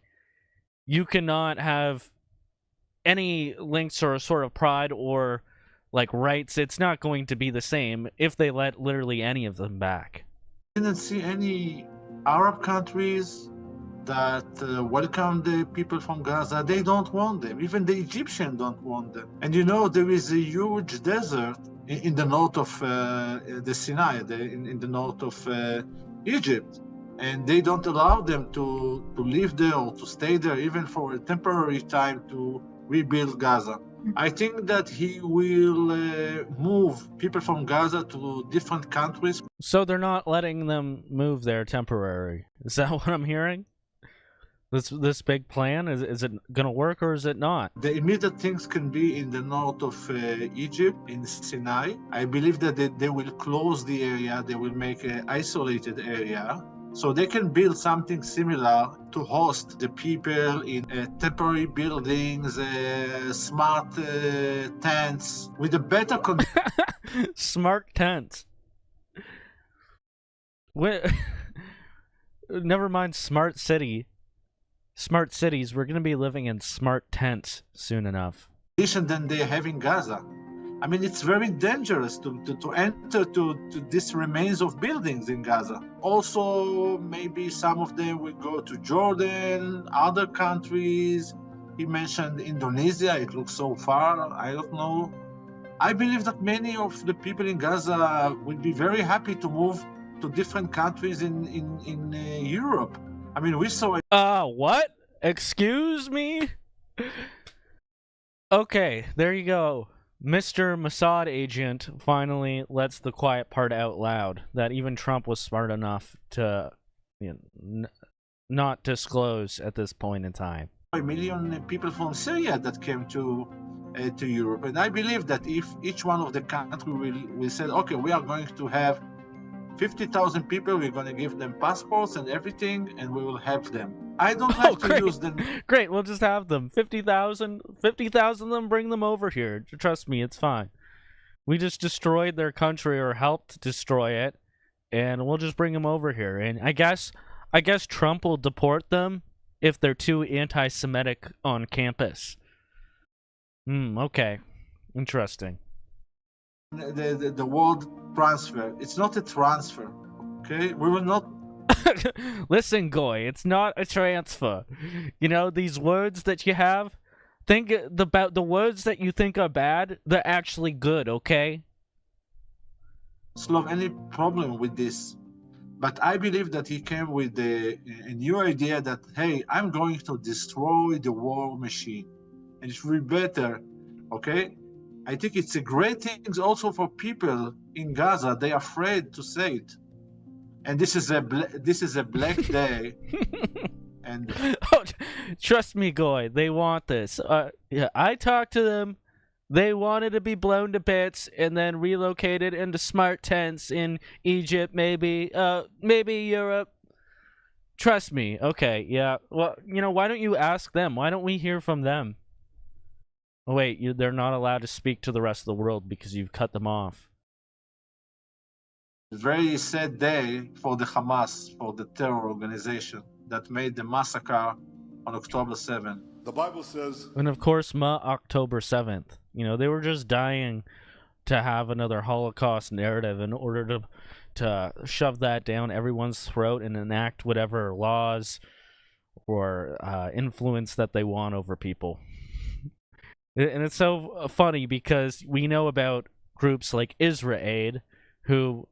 you cannot have any links or sort of pride or like rights. It's not going to be the same if they let literally any of them back. I didn't see any Arab countries that welcome the people from Gaza. They don't want them. Even the Egyptians don't want them. And you know, there is a huge desert in the north of the Sinai, in the north of Egypt, and they don't allow them to live there or to stay there, even for a temporary time, to rebuild Gaza. I think that he will move people from Gaza to different countries. So they're not letting them move there temporary. Is that what I'm hearing? This big plan, is it gonna work or is it not? The immediate things can be in the north of Egypt, in Sinai. I believe that they will close the area, they will make an isolated area, so they can build something similar to host the people in temporary buildings, smart tents, with a better smart tents. Never mind smart city. Smart cities, we're going to be living in smart tents soon enough. Than they have in Gaza. I mean, it's very dangerous to enter to these remains of buildings in Gaza. Also, maybe some of them will go to Jordan, other countries. He mentioned Indonesia, it looks so far, I don't know. I believe that many of the people in Gaza will be very happy to move to different countries in Europe. I mean, we saw it. What? Excuse me? Okay, there you go. Mr. Mossad agent finally lets the quiet part out loud. That even Trump was smart enough to not disclose at this point in time. 1 million people from Syria that came to Europe. And I believe that if each one of the countries will say, okay, we are going to have 50,000 people, we're going to give them passports and everything, and we will help them. I don't have to use them. Great, we'll just have them. 50,000 of them, bring them over here. Trust me, it's fine. We just destroyed their country or helped destroy it, and we'll just bring them over here. And I guess Trump will deport them if they're too anti-Semitic on campus. Okay. Interesting. The word transfer, it's not a transfer, okay? We will not. Listen, Goy, it's not a transfer. You know, these words that you have, think about the words that you think are bad, they're actually good, okay? solve any problem with this. But I believe that he came with a new idea that, hey, I'm going to destroy the war machine. And it will be better, okay? I think it's a great thing also for people in Gaza. They're afraid to say it. And this is a black day. And Oh, trust me, Goy, they want this. Yeah, I talked to them. They wanted to be blown to bits and then relocated into smart tents in Egypt, maybe Europe. Trust me. Okay, yeah. Well, why don't you ask them? Why don't we hear from them? Oh, wait, they're not allowed to speak to the rest of the world because you've cut them off. very sad day for the Hamas, for the terror organization that made the massacre on October 7th. The Bible says, And of course, October 7th. They were just dying to have another Holocaust narrative in order to shove that down everyone's throat and enact whatever laws or influence that they want over people. And it's so funny because we know about groups like Israel who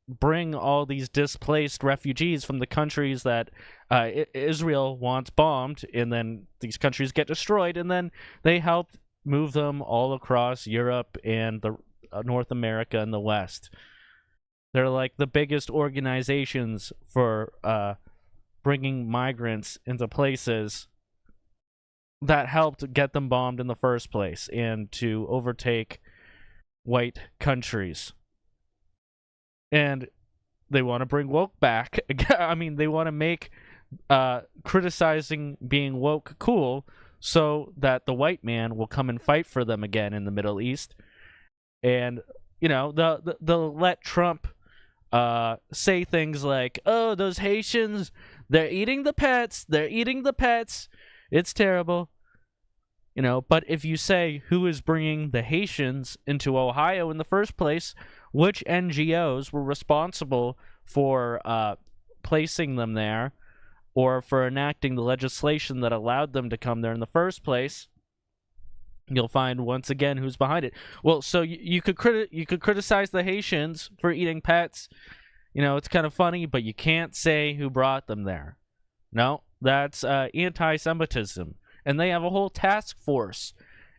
bring all these displaced refugees from the countries that Israel wants bombed, and then these countries get destroyed, and then they help move them all across Europe and the North America and the West. They're like the biggest organizations for bringing migrants into places that helped get them bombed in the first place and to overtake white countries. And they want to bring woke back. I mean, they want to make criticizing being woke cool so that the white man will come and fight for them again in the Middle East. And, they'll let Trump say things like, oh, those Haitians, they're eating the pets. It's terrible. But if you say who is bringing the Haitians into Ohio in the first place, which NGOs were responsible for placing them there or for enacting the legislation that allowed them to come there in the first place, you'll find once again who's behind it. Well, so you could criticize the Haitians for eating pets. It's kind of funny, but you can't say who brought them there. No, that's anti-Semitism. And they have a whole task force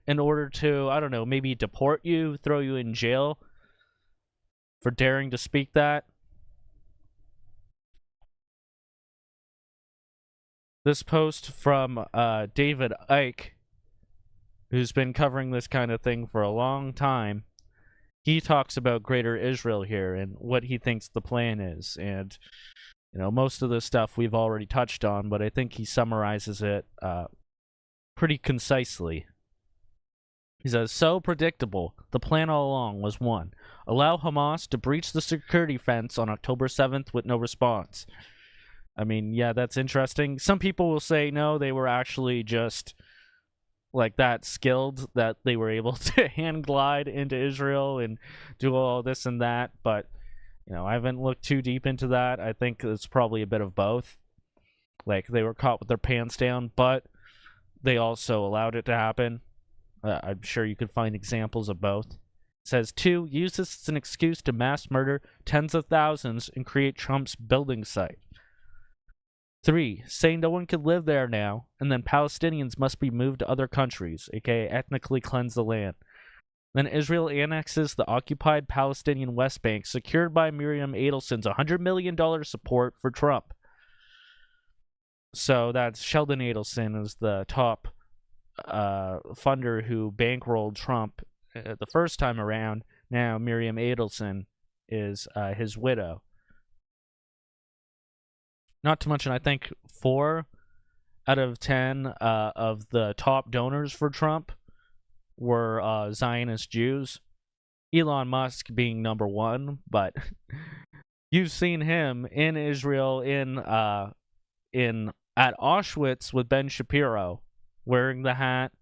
in order to, I don't know, maybe deport you, throw you in jail for daring to speak that. This post from David Icke, who's been covering this kind of thing for a long time, he talks about Greater Israel here and what he thinks the plan is. And, most of this stuff we've already touched on, but I think he summarizes it pretty concisely. He says, so predictable. The plan all along was 1. Allow Hamas to breach the security fence on October 7th with no response. I mean, yeah, that's interesting. Some people will say, no, they were actually just like that skilled that they were able to hand glide into Israel and do all this and that. But, I haven't looked too deep into that. I think it's probably a bit of both. Like, they were caught with their pants down, but they also allowed it to happen. I'm sure you could find examples of both. It says, 2, use this as an excuse to mass murder tens of thousands and create Trump's building site. 3, say no one can live there now, and then Palestinians must be moved to other countries, aka ethnically cleanse the land. Then Israel annexes the occupied Palestinian West Bank, secured by Miriam Adelson's $100 million support for Trump. So that's Sheldon Adelson is the top funder who bankrolled Trump the first time around. Now Miriam Adelson is his widow. Not to mention, I think 4 out of 10 of the top donors for Trump were Zionist Jews. Elon Musk being number 1, but you've seen him in Israel at Auschwitz with Ben Shapiro, wearing the hat,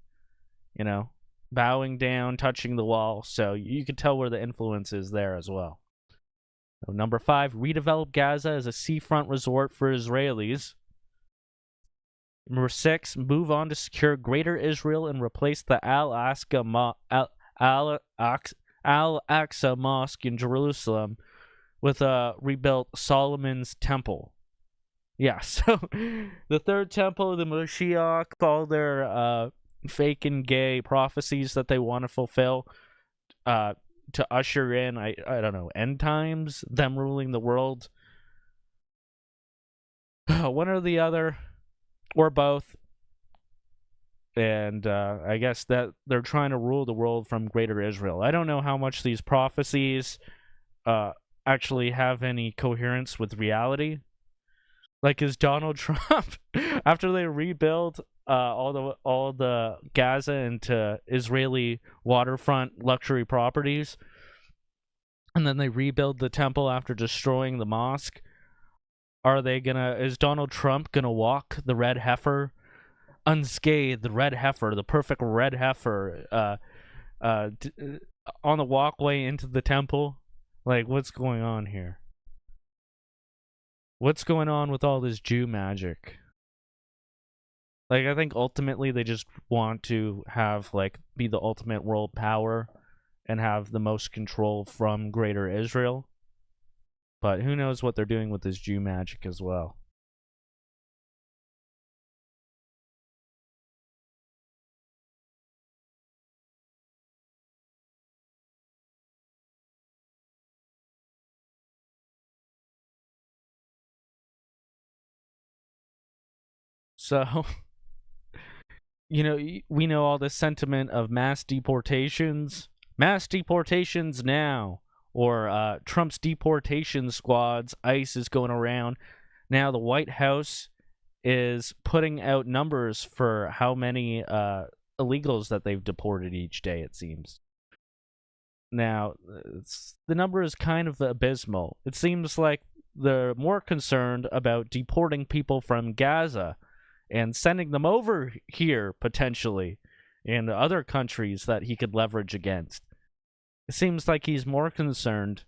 bowing down, touching the wall. So you could tell where the influence is there as well. So number 5, redevelop Gaza as a seafront resort for Israelis. Number 6, move on to secure Greater Israel and replace the Al-Aqsa Mosque in Jerusalem with a rebuilt Solomon's Temple. Yeah, so the third temple, the Mashiach, all their fake and gay prophecies that they want to fulfill to usher in, I don't know, end times, them ruling the world. One or the other, or both. And I guess that they're trying to rule the world from Greater Israel. I don't know how much these prophecies actually have any coherence with reality. Like, is Donald Trump, after they rebuild all the Gaza into Israeli waterfront luxury properties, and then they rebuild the temple after destroying the mosque, is Donald Trump gonna walk the red heifer unscathed, the red heifer, the perfect red heifer, on the walkway into the temple? Like, what's going on here? What's going on with all this Jew magic? Like, I think ultimately they just want to have, like, be the ultimate world power and have the most control from Greater Israel. But who knows what they're doing with this Jew magic as well. So, you know, we know all this sentiment of mass deportations now, or Trump's deportation squads. ICE is going around. Now the White House is putting out numbers for how many illegals that they've deported each day, it seems. Now, the number is kind of abysmal. It seems like they're more concerned about deporting people from Gaza and sending them over here, potentially, in other countries that he could leverage against. It seems like he's more concerned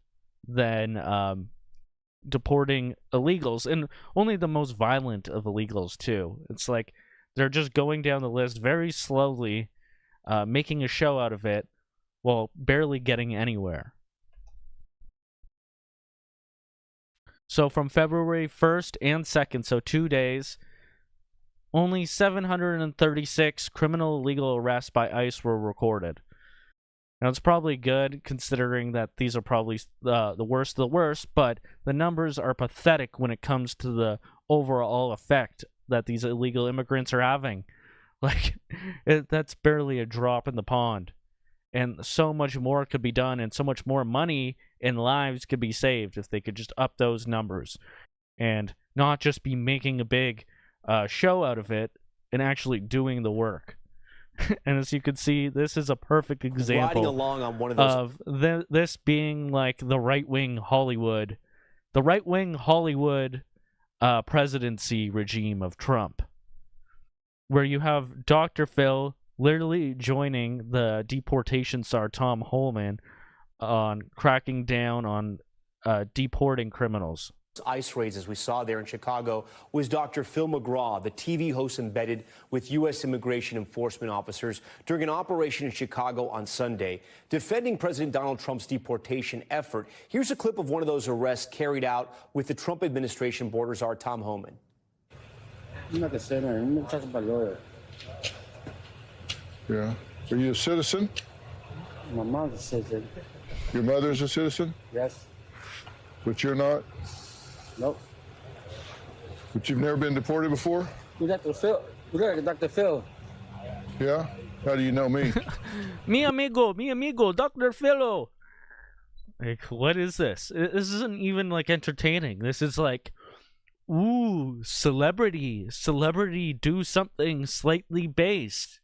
than deporting illegals, and only the most violent of illegals, too. It's like they're just going down the list very slowly, making a show out of it, while barely getting anywhere. So from February 1st and 2nd, so 2 days, only 736 criminal illegal arrests by ICE were recorded. Now, it's probably good, considering that these are probably the worst of the worst, but the numbers are pathetic when it comes to the overall effect that these illegal immigrants are having. Like, that's barely a drop in the pond. And so much more could be done, and so much more money and lives could be saved if they could just up those numbers and not just be making a big show out of it and actually doing the work. And as you can see, this is a perfect example along on one of those of this being like the right-wing Hollywood presidency regime of Trump, where you have Dr. Phil literally joining the deportation star Tom Holman on cracking down on deporting criminals. ICE raids, as we saw there in Chicago, was Dr. Phil McGraw, the TV host embedded with U.S. immigration enforcement officers during an operation in Chicago on Sunday, defending President Donald Trump's deportation effort. Here's a clip of one of those arrests carried out with the Trump administration border czar Tom Homan. I'm not the center. I'm not talking about lawyer. Yeah. Are you a citizen? My mom's a citizen. Your mother's a citizen? Yes. But you're not? Nope. But you've never been deported before? We Dr. Phil. We got Dr. Phil. Yeah? How do you know me? Mi amigo, Dr. Philo. Like, what is this? This isn't even, like, entertaining. This is like, ooh, celebrity do something slightly based.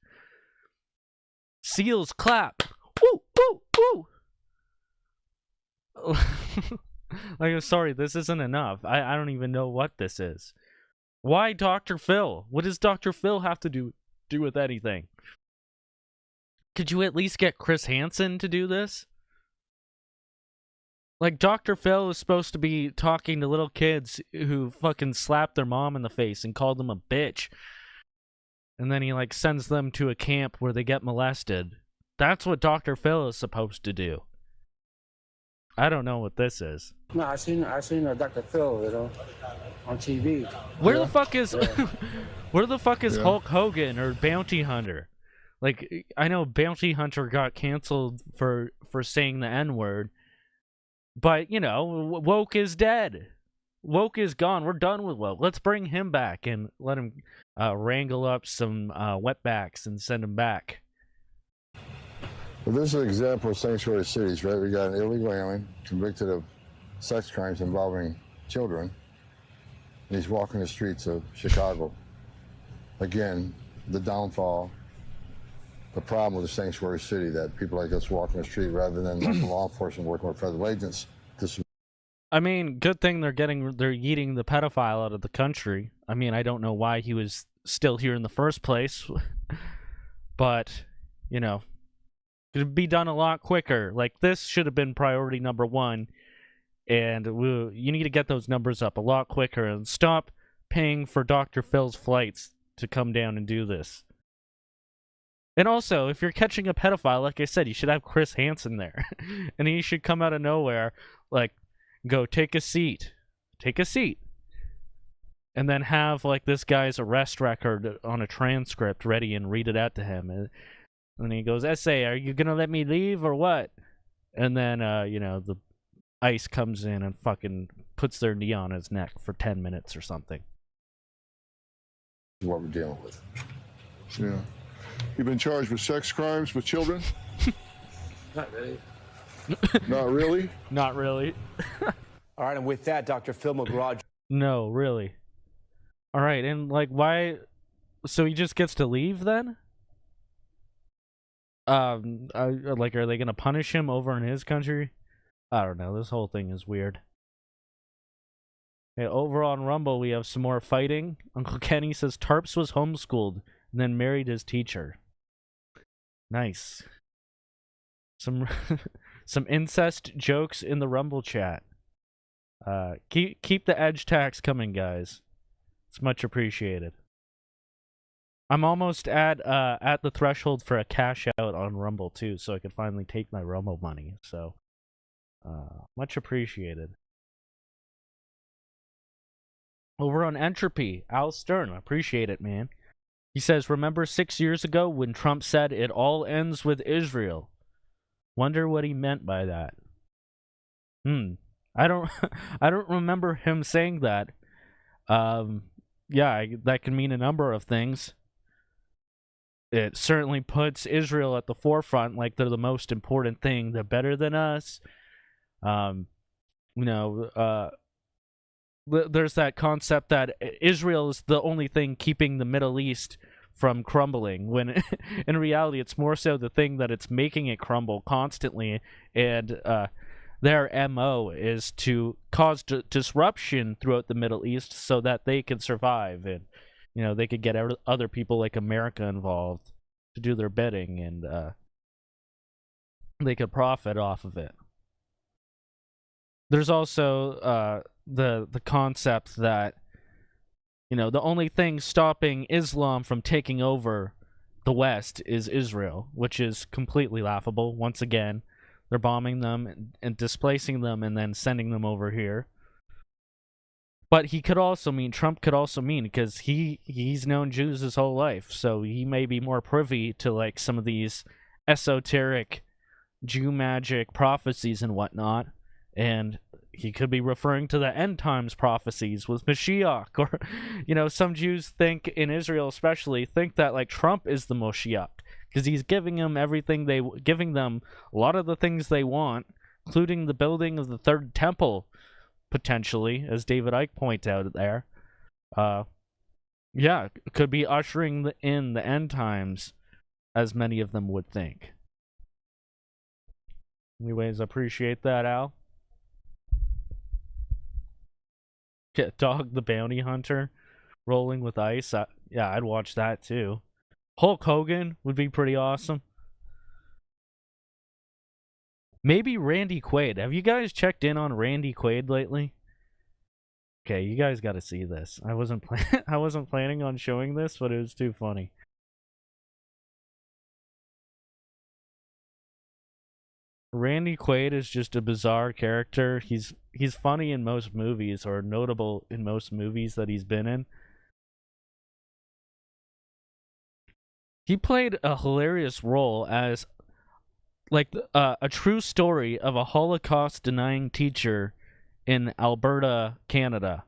Seals clap. Woo, woo, woo. Like, I'm sorry, this isn't enough. I don't even know what this is. Why Dr. Phil? What does Dr. Phil have to do with anything? Could you at least get Chris Hansen to do this? Like, Dr. Phil is supposed to be talking to little kids who fucking slapped their mom in the face and called them a bitch. And then he, like, sends them to a camp where they get molested. That's what Dr. Phil is supposed to do. I don't know what this is. No, I seen Dr. Phil, on TV. Where the fuck is where the fuck is Yeah. Hulk Hogan or Bounty Hunter? Like, I know Bounty Hunter got canceled for saying the N-word, but woke is dead. Woke is gone. We're done with woke. Let's bring him back and let him wrangle up some wetbacks and send him back. Well, this is an example of sanctuary cities, right? We got an illegal alien convicted of sex crimes involving children, and he's walking the streets of Chicago. Again, the downfall, the problem with the sanctuary city, that people like us walking the street rather than local law enforcement working with federal agents. I mean, good thing they're yeeting the pedophile out of the country. I mean, I don't know why he was still here in the first place, but could be done a lot quicker. Like, this should have been priority number one, and you need to get those numbers up a lot quicker and stop paying for Dr. Phil's flights to come down and do this. And also, if you're catching a pedophile, like I said, you should have Chris Hansen there, and he should come out of nowhere, like, go take a seat, and then have like this guy's arrest record on a transcript ready and read it out to him. And he goes, "Essay, are you gonna let me leave or what?" And then, the ICE comes in and fucking puts their knee on his neck for 10 minutes or something. What we're dealing with. Yeah. You've been charged with sex crimes with children? Not really. Not really? Not really. All right, and with that, Dr. Phil McGraw. No, really. All right, and like, why? So he just gets to leave then? Are they gonna punish him over in his country? I don't know. This whole thing is weird. Okay, over on Rumble, we have some more fighting. Uncle Kenny says Tarps was homeschooled and then married his teacher. Nice. Some incest jokes in the Rumble chat. Keep the edge tax coming, guys. It's much appreciated. I'm almost at the threshold for a cash out on Rumble too, so I can finally take my Rumble money. So, much appreciated. Over on Entropy, Al Stern, I appreciate it, man. He says, "Remember 6 years ago when Trump said it all ends with Israel? Wonder what he meant by that." I don't remember him saying that. Yeah, that can mean a number of things. It certainly puts Israel at the forefront, like they're the most important thing. They're better than us. There's that concept that Israel is the only thing keeping the Middle East from crumbling, when in reality it's more so the thing that it's making it crumble constantly, and their MO is to cause disruption throughout the Middle East so that they can survive, and they could get other people like America involved to do their bidding, and they could profit off of it. There's also the concept that the only thing stopping Islam from taking over the West is Israel, which is completely laughable. Once again, they're bombing them and displacing them and then sending them over here. But Trump could also mean, because he's known Jews his whole life, so he may be more privy to like some of these esoteric Jew magic prophecies and whatnot, and he could be referring to the end times prophecies with Mashiach, or some Jews think, in Israel especially, think that like Trump is the Mashiach, because he's giving them a lot of the things they want, including the building of the third temple, potentially, as David Icke points out there. Could be ushering in the end times, as many of them would think. Anyways, appreciate that, Al. Yeah, Dog the Bounty Hunter rolling with ice. I'd watch that too. Hulk Hogan would be pretty awesome. Maybe Randy Quaid. Have you guys checked in on Randy Quaid lately? Okay, you guys got to see this. I wasn't planning on showing this, but it was too funny. Randy Quaid is just a bizarre character. He's funny in most movies, or notable in most movies that he's been in. He played a hilarious role as like a true story of a Holocaust-denying teacher in Alberta, Canada.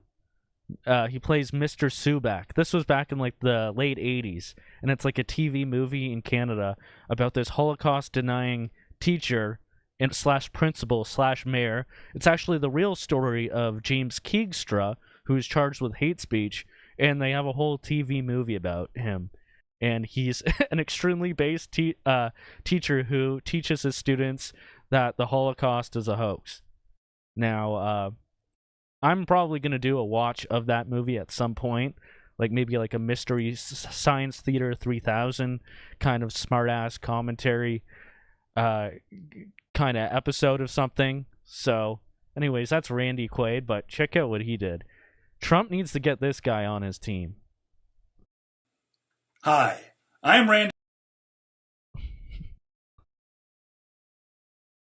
He plays Mr. Subak. This was back in like the late 80s, and it's like a TV movie in Canada about this Holocaust-denying teacher and slash principal slash mayor. It's actually the real story of James Keegstra, who is charged with hate speech, and they have a whole TV movie about him. And he's an extremely based teacher who teaches his students that the Holocaust is a hoax. Now, I'm probably going to do a watch of that movie at some point, like maybe like a Mystery Science Theater 3000 kind of smart-ass commentary kind of episode of something. So, anyways, that's Randy Quaid, but check out what he did. Trump needs to get this guy on his team. Hi, I'm Randy.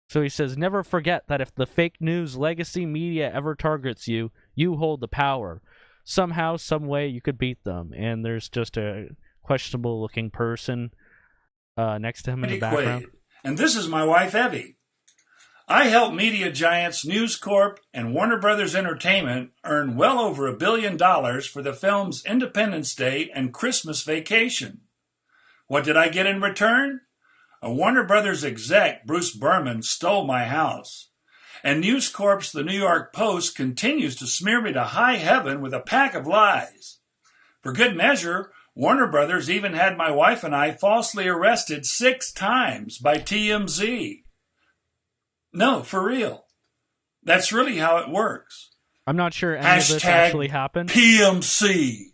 So he says, never forget that if the fake news legacy media ever targets you, you hold the power. Somehow, some way, you could beat them. And there's just a questionable looking person next to him in the background. Quaid, and this is my wife, Evie. I help media giants News Corp and Warner Brothers Entertainment earn well over $1 billion for the films Independence Day and Christmas Vacation. What did I get in return? A Warner Brothers exec, Bruce Berman, stole my house. And News Corp's The New York Post continues to smear me to high heaven with a pack of lies. For good measure, Warner Brothers even had my wife and I falsely arrested 6 times by TMZ. No, for real. That's really how it works. I'm not sure any of this actually happened. PMC.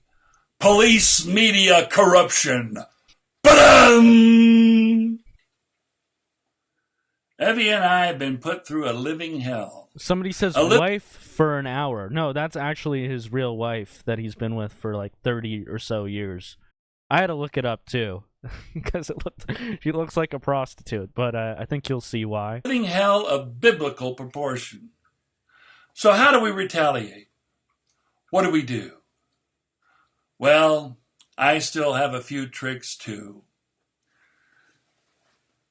Police media corruption. Ba-dum! Evie and I have been put through a living hell. Somebody says wife for an hour. No, that's actually his real wife that he's been with for like 30 or so years. I had to look it up too, because she looks like a prostitute, but I think you'll see why. Living hell of biblical proportion. So how do we retaliate? What do we do? Well, I still have a few tricks too.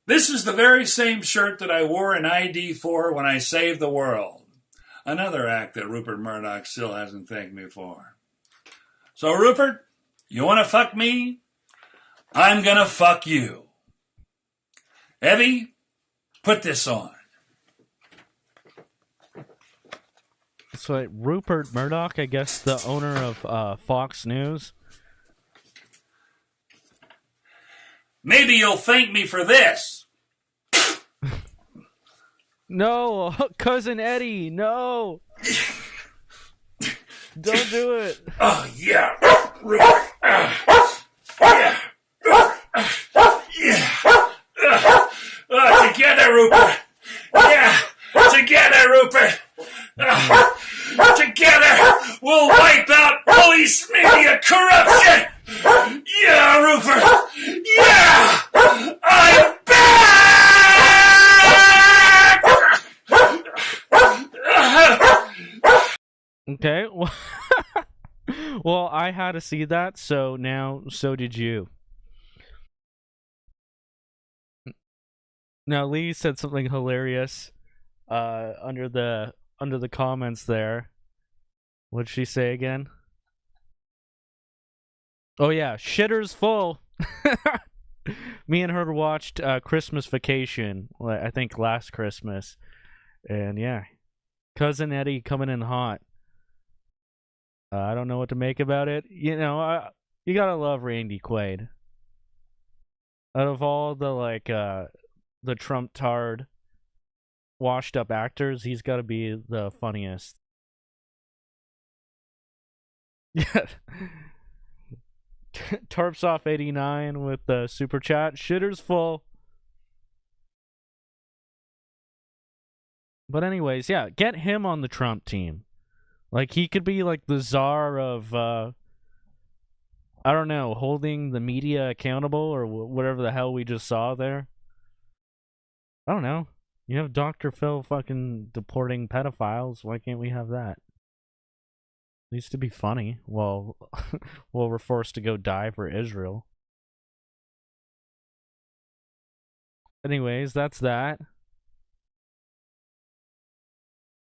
This is the very same shirt that I wore in ID 4 when I saved the world. Another act that Rupert Murdoch still hasn't thanked me for. So Rupert, you want to fuck me? I'm gonna fuck you. Evie, put this on. So Rupert Murdoch, I guess the owner of Fox News. Maybe you'll thank me for this. No, Cousin Eddie, no. Don't do it. Oh, yeah. Yeah. Yeah. Together, Rupert. Yeah. Together, Rupert. Together, we'll wipe out police media corruption. Yeah, Rupert. Yeah. I'm back. Okay. Well, I had to see that, so now so did you. Now Lee said something hilarious under the comments there. What'd she say again? Oh yeah, shitter's full. Me and her watched Christmas Vacation, I think last Christmas. And yeah, Cousin Eddie coming in hot. I don't know what to make about it. You know, you gotta love Randy Quaid. Out of all the the Trump-tard, washed-up actors, he's gotta be the funniest. Yeah. Tarps off 89 with the super chat. Shitter's full. But anyways, yeah, get him on the Trump team. Like, he could be like the czar of, I don't know, holding the media accountable or whatever the hell we just saw there. I don't know. You have Dr. Phil fucking deporting pedophiles. Why can't we have that? Needs to be funny. Well, we're forced to go die for Israel. Anyways, that's that.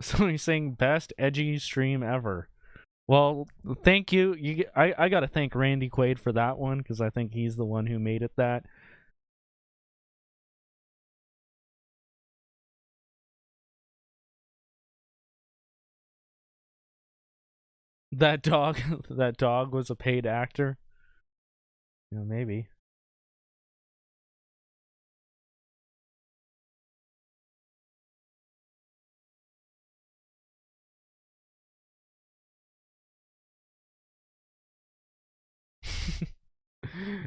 Somebody's saying best edgy stream ever. Well, thank you. I gotta thank Randy Quaid for that one, because I think he's the one who made it that. That dog was a paid actor. Yeah, maybe.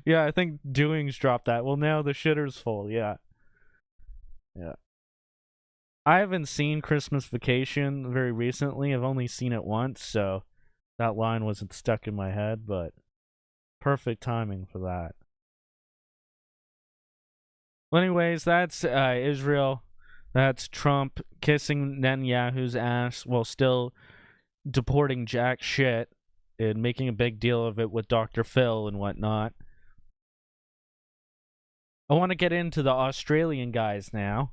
Yeah, I think Doings dropped that. Well, now the shitter's full. Yeah. I haven't seen Christmas Vacation very recently. I've only seen it once, so that line wasn't stuck in my head, but perfect timing for that. Well, anyways, that's Israel. That's Trump kissing Netanyahu's ass while still deporting jack shit and making a big deal of it with Dr. Phil and whatnot. I want to get into the Australian guys now.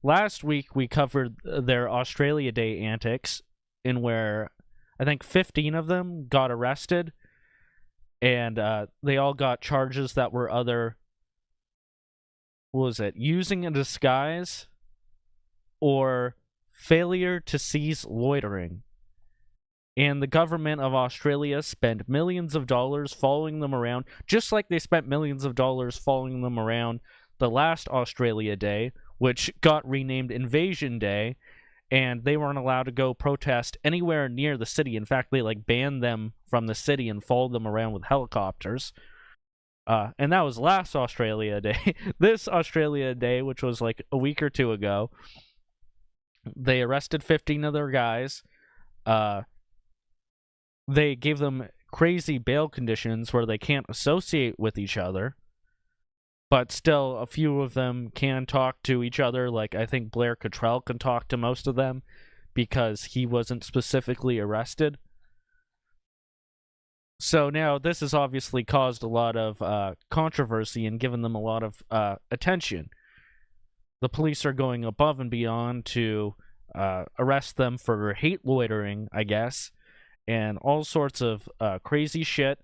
Last week we covered their Australia Day antics, in where I think 15 of them got arrested, and they all got charges that were other, what was it, using a disguise or failure to cease loitering. And the government of Australia spent millions of dollars following them around, just like they spent millions of dollars following them around the last Australia Day, which got renamed Invasion Day, and they weren't allowed to go protest anywhere near the city. In fact, they banned them from the city and followed them around with helicopters. And that was last Australia Day. This Australia Day, which was a week or two ago, they arrested 15 of their guys. They gave them crazy bail conditions where they can't associate with each other, but still a few of them can talk to each other. I think Blair Cottrell can talk to most of them because he wasn't specifically arrested. So now this has obviously caused a lot of controversy and given them a lot of attention. The police are going above and beyond to arrest them for hate loitering, I guess, and all sorts of crazy shit.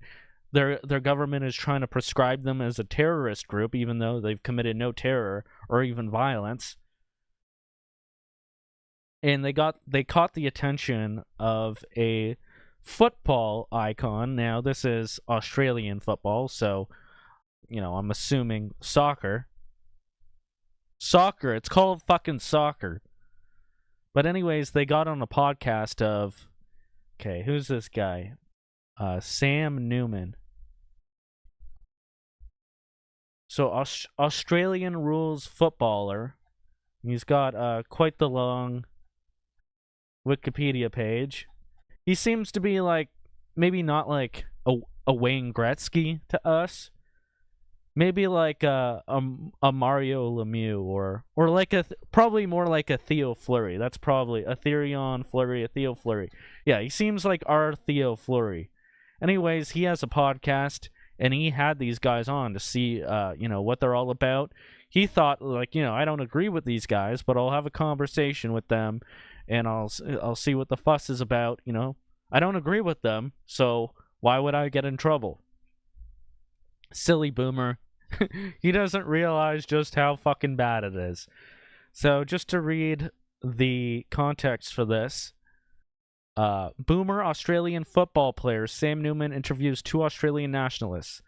Their government is trying to prescribe them as a terrorist group, even though they've committed no terror or even violence. And they caught the attention of a football icon. Now, this is Australian football, so, I'm assuming soccer. Soccer, it's called fucking soccer. But anyways, they got on a podcast of, okay, who's this guy? Sam Newman. So, Australian rules footballer. He's got quite the long Wikipedia page. He seems to be maybe not a Wayne Gretzky to us. Maybe a Mario Lemieux or probably more like a Theo Fleury. That's probably a Therion Fleury, a Theo Fleury. Yeah, he seems like our Theo Fleury. Anyways, he has a podcast, and he had these guys on to see, what they're all about. He thought, I don't agree with these guys, but I'll have a conversation with them, and I'll see what the fuss is about. I don't agree with them, so why would I get in trouble? Silly boomer. He doesn't realize just how fucking bad it is. So just to read the context for this. Boomer Australian football player Sam Newman interviews 2 Australian nationalists.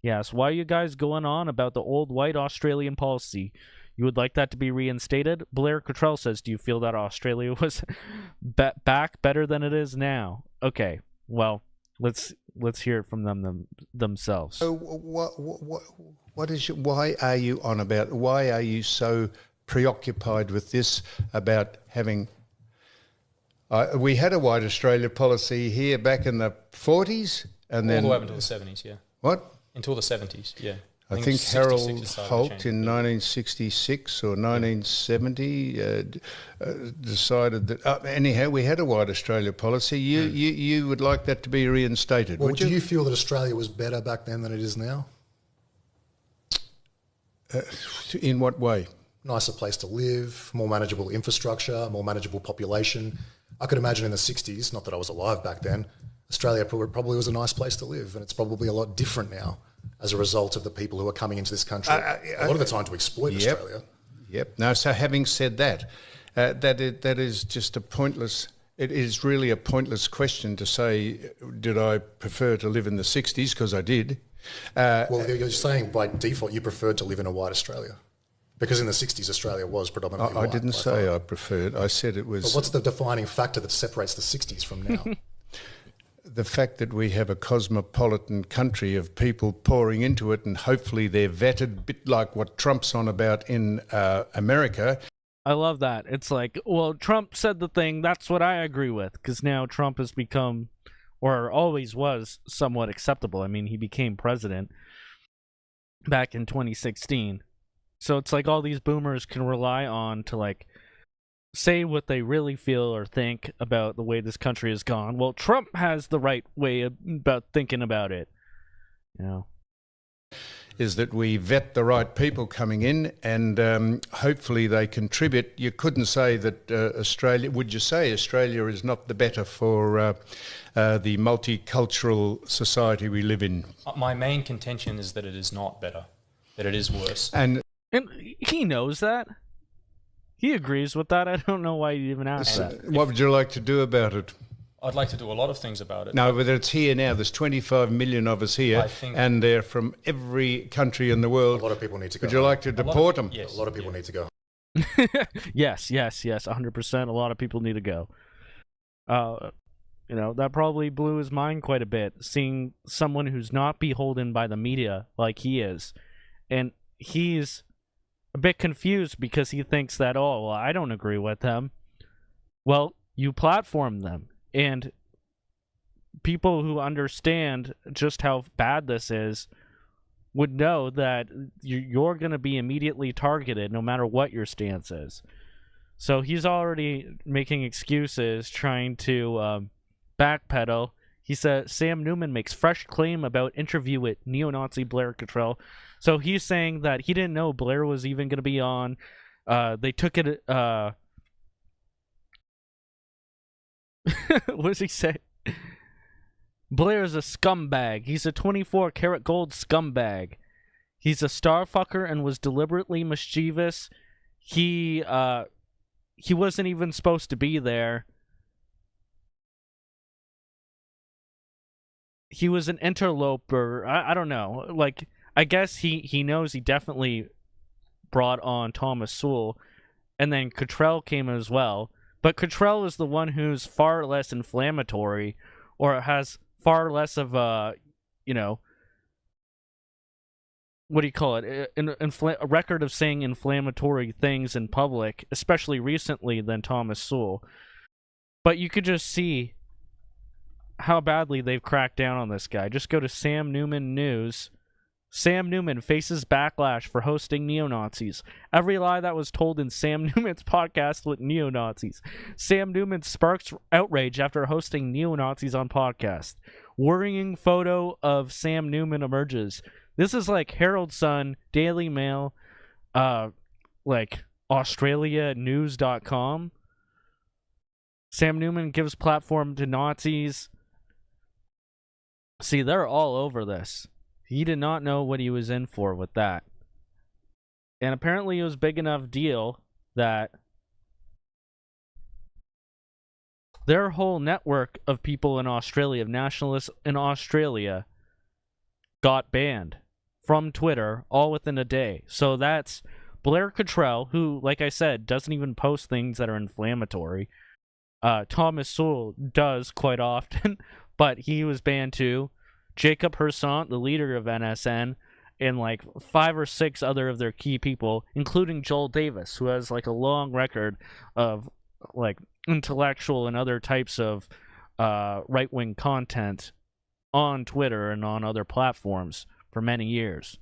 Yes, why are you guys going on about the old white Australian policy? You would like that to be reinstated? Blair Cottrell says, do you feel that Australia was back better than it is now? Okay, well, let's hear it from them themselves. So why are you on about? Why are you so preoccupied with this about having? We had a white Australia policy here back in the 40s, and then all the way up until the 70s. Yeah. What? Until the 70s. Yeah. I think Harold 66 decided to Holt change in the- 1966 or 1970 decided that. Anyhow, we had a White Australia policy. You would like that to be reinstated, Well, would do you? you feel that Australia was better back then than it is now? In what way? Nicer place to live, more manageable infrastructure, more manageable population. I could imagine in the 60s, not that I was alive back then, Australia probably was a nice place to live, and it's probably a lot different now as a result of the people who are coming into this country a lot of the time to exploit Australia. Yep. Now, so having said that, that is just a pointless. It is really a pointless question to say, did I prefer to live in the 60s? Because I did. Well, you're saying by default you preferred to live in a white Australia. Because in the 60s, Australia was predominantly white. I didn't say I preferred. I said it was... But what's the defining factor that separates the 60s from now? The fact that we have a cosmopolitan country of people pouring into it, and hopefully they're vetted, a bit like what Trump's on about in America. I love that. It's like, well, Trump said the thing, that's what I agree with, because now Trump has become, or always was, somewhat acceptable. I mean, he became president back in 2016. So it's like all these boomers can rely on to, like, say what they really feel or think about the way this country has gone. Well, Trump has the right way about thinking about it. You know, is that we vet the right people coming in, and hopefully they contribute. You couldn't say that Australia... Would you say Australia is not the better for the multicultural society we live in? My main contention is that it is not better, that it is worse. And he knows that. He agrees with that. I don't know why you even asked that. What would you like to do about it? I'd like to do a lot of things about it. No, but it's here now. There's 25 million of us here, and they're from every country in the world. A lot of people need to go. Would you like to deport them? Yes, a lot of people need to go. Yes, 100%. A lot of people need to go. You know, that probably blew his mind quite a bit, seeing someone who's not beholden by the media like he is. And he's a bit confused because he thinks that, oh, well, I don't agree with them. Well, you platform them. And people who understand just how bad this is would know that you're going to be immediately targeted no matter what your stance is. So he's already making excuses, trying to backpedal. He said Sam Newman makes fresh claim about interview with neo-Nazi Blair Cottrell. So he's saying that he didn't know Blair was even going to be on. They took it... what does he say? Blair is a scumbag. He's a 24-karat gold scumbag. He's a starfucker and was deliberately mischievous. He wasn't even supposed to be there. He was an interloper. I don't know. Like, I guess he knows he definitely brought on Thomas Sewell, and then Cottrell came as well. But Cottrell is the one who's far less inflammatory, or has far less of a, you know, what do you call it? A record of saying inflammatory things in public, especially recently, than Thomas Sewell. But you could just see how badly they've cracked down on this guy. Just go to Sam Newman News. Sam Newman faces backlash for hosting neo-Nazis. Every lie that was told in Sam Newman's podcast with neo-Nazis. Sam Newman sparks outrage after hosting neo-Nazis on podcast. Worrying photo of Sam Newman emerges. This is like Herald Sun, Daily Mail, like AustraliaNews.com. Sam Newman gives platform to Nazis. See, they're all over this. He did not know what he was in for with that. And apparently it was a big enough deal that their whole network of people in Australia, of nationalists in Australia, got banned from Twitter all within a day. So that's Blair Cottrell, who, like I said, doesn't even post things that are inflammatory. Thomas Sewell does quite often, but he was banned too. Jacob Hersant, the leader of NSN, and like 5 or 6 other of their key people, including Joel Davis, who has like a long record of like intellectual and other types of right-wing content on Twitter and on other platforms for many years.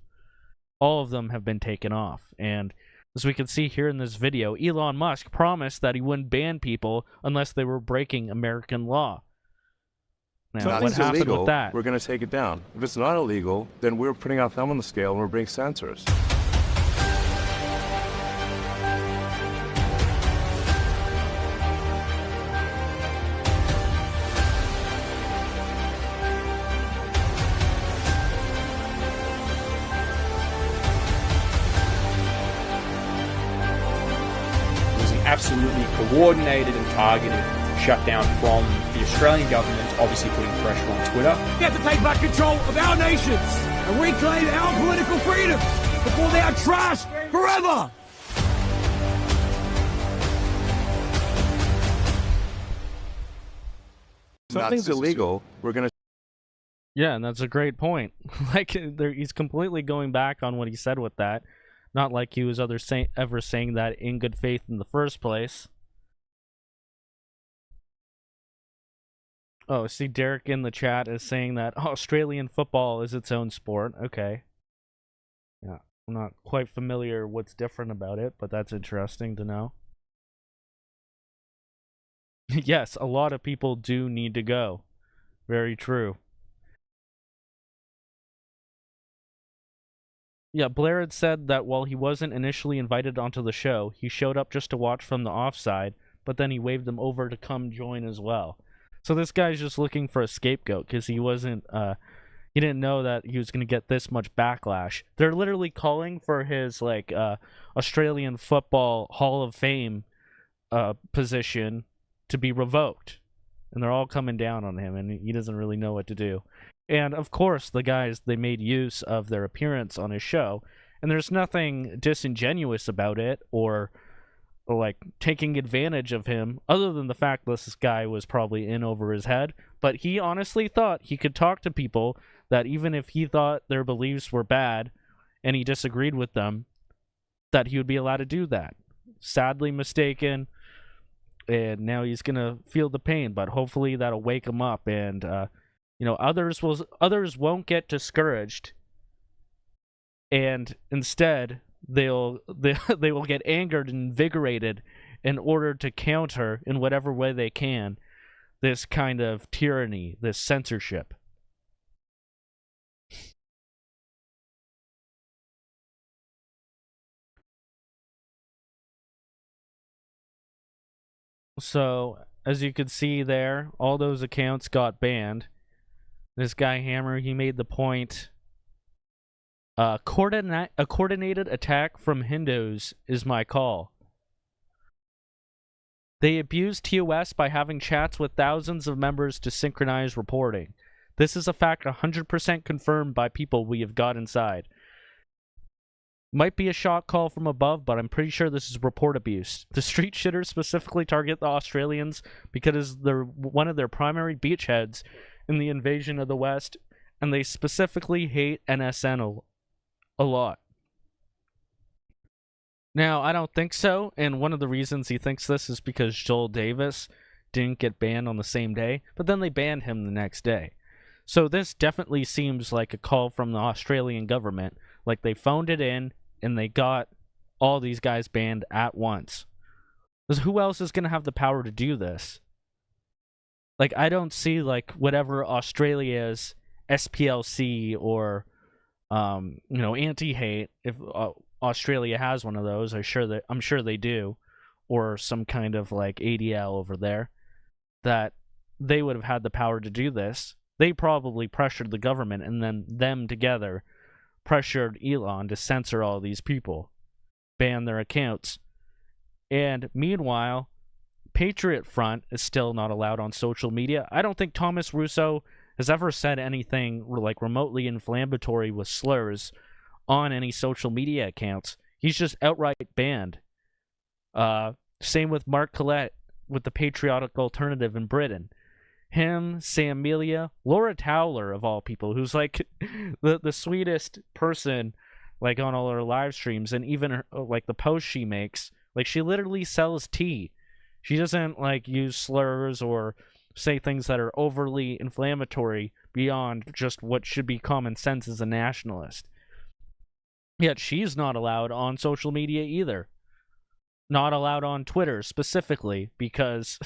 All of them have been taken off. And as we can see here in this video, Elon Musk promised that he wouldn't ban people unless they were breaking American law. Now, what happened illegal, with that? We're going to take it down. If it's not illegal, then we're putting our thumb on the scale and we're being censors. Absolutely coordinated and targeted shutdown from the Australian government, obviously putting pressure on Twitter. We have to take back control of our nations and reclaim our political freedoms before they are trashed forever. Something's illegal, we're going to... Yeah, and that's a great point. Like, he's completely going back on what he said with that. Not like he was ever saying that in good faith in the first place. Oh, see, Derek in the chat is saying that Australian football is its own sport. Okay. Yeah, I'm not quite familiar what's different about it, but that's interesting to know. Yes, a lot of people do need to go. Very true. Yeah, Blair had said that while he wasn't initially invited onto the show, he showed up just to watch from the offside, but then he waved them over to come join as well. So this guy's just looking for a scapegoat because he wasn't, he didn't know that he was going to get this much backlash. They're literally calling for his, like, Australian Football Hall of Fame position to be revoked. And they're all coming down on him, and he doesn't really know what to do. And, of course, the guys, they made use of their appearance on his show, and there's nothing disingenuous about it or like, taking advantage of him, other than the fact that this guy was probably in over his head. But he honestly thought he could talk to people that even if he thought their beliefs were bad and he disagreed with them, that he would be allowed to do that. Sadly mistaken, and now he's going to feel the pain, but hopefully that'll wake him up, and you know, others won't get discouraged, and instead they will get angered and invigorated in order to counter in whatever way they can this kind of tyranny, this censorship. So, as you can see there, all those accounts got banned. This guy Hammer, he made the point, a coordinated attack from Hindus is my call. They abused TOS by having chats with thousands of members to synchronize reporting. This is a fact 100% confirmed by people we have got inside. Might be a shot call from above, but I'm pretty sure this is report abuse. The street shitters specifically target the Australians because they're one of their primary beachheads in the invasion of the West, and they specifically hate NSN a lot. Now, I don't think so, and one of the reasons he thinks this is because Joel Davis didn't get banned on the same day, but then they banned him the next day. So this definitely seems like a call from the Australian government, like they phoned it in, and they got all these guys banned at once. Because who else is going to have the power to do this? Like, I don't see, like, whatever Australia's SPLC or, you know, anti-hate, if Australia has one of those, I'm sure they do, or some kind of, like, ADL over there, that they would have had the power to do this. They probably pressured the government, and then them together pressured Elon to censor all these people, ban their accounts. And meanwhile, Patriot Front is still not allowed on social media. I don't think Thomas Russo has ever said anything like remotely inflammatory with slurs on any social media accounts. He's just outright banned. Same with Mark Collette with the Patriotic Alternative in Britain. Him, Sam Melia, Laura Towler, of all people, who's like the sweetest person, like, on all her live streams, and even her, like, the posts she makes, like, she literally sells tea. She doesn't, like, use slurs or say things that are overly inflammatory beyond just what should be common sense as a nationalist. Yet she's not allowed on social media either. Not allowed on Twitter specifically because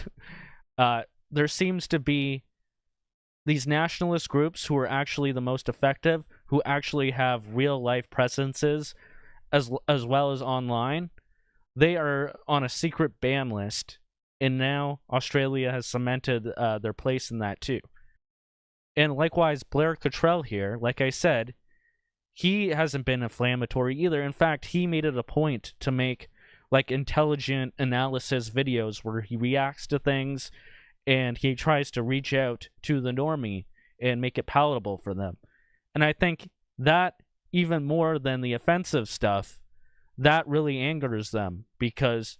there seems to be these nationalist groups who are actually the most effective, who actually have real life presences as well as online. They are on a secret ban list, and now Australia has cemented their place in that too. And likewise, Blair Cottrell here, like I said, he hasn't been inflammatory either. In fact, he made it a point to make like intelligent analysis videos where he reacts to things and he tries to reach out to the normie and make it palatable for them. And I think that, even more than the offensive stuff, that really angers them because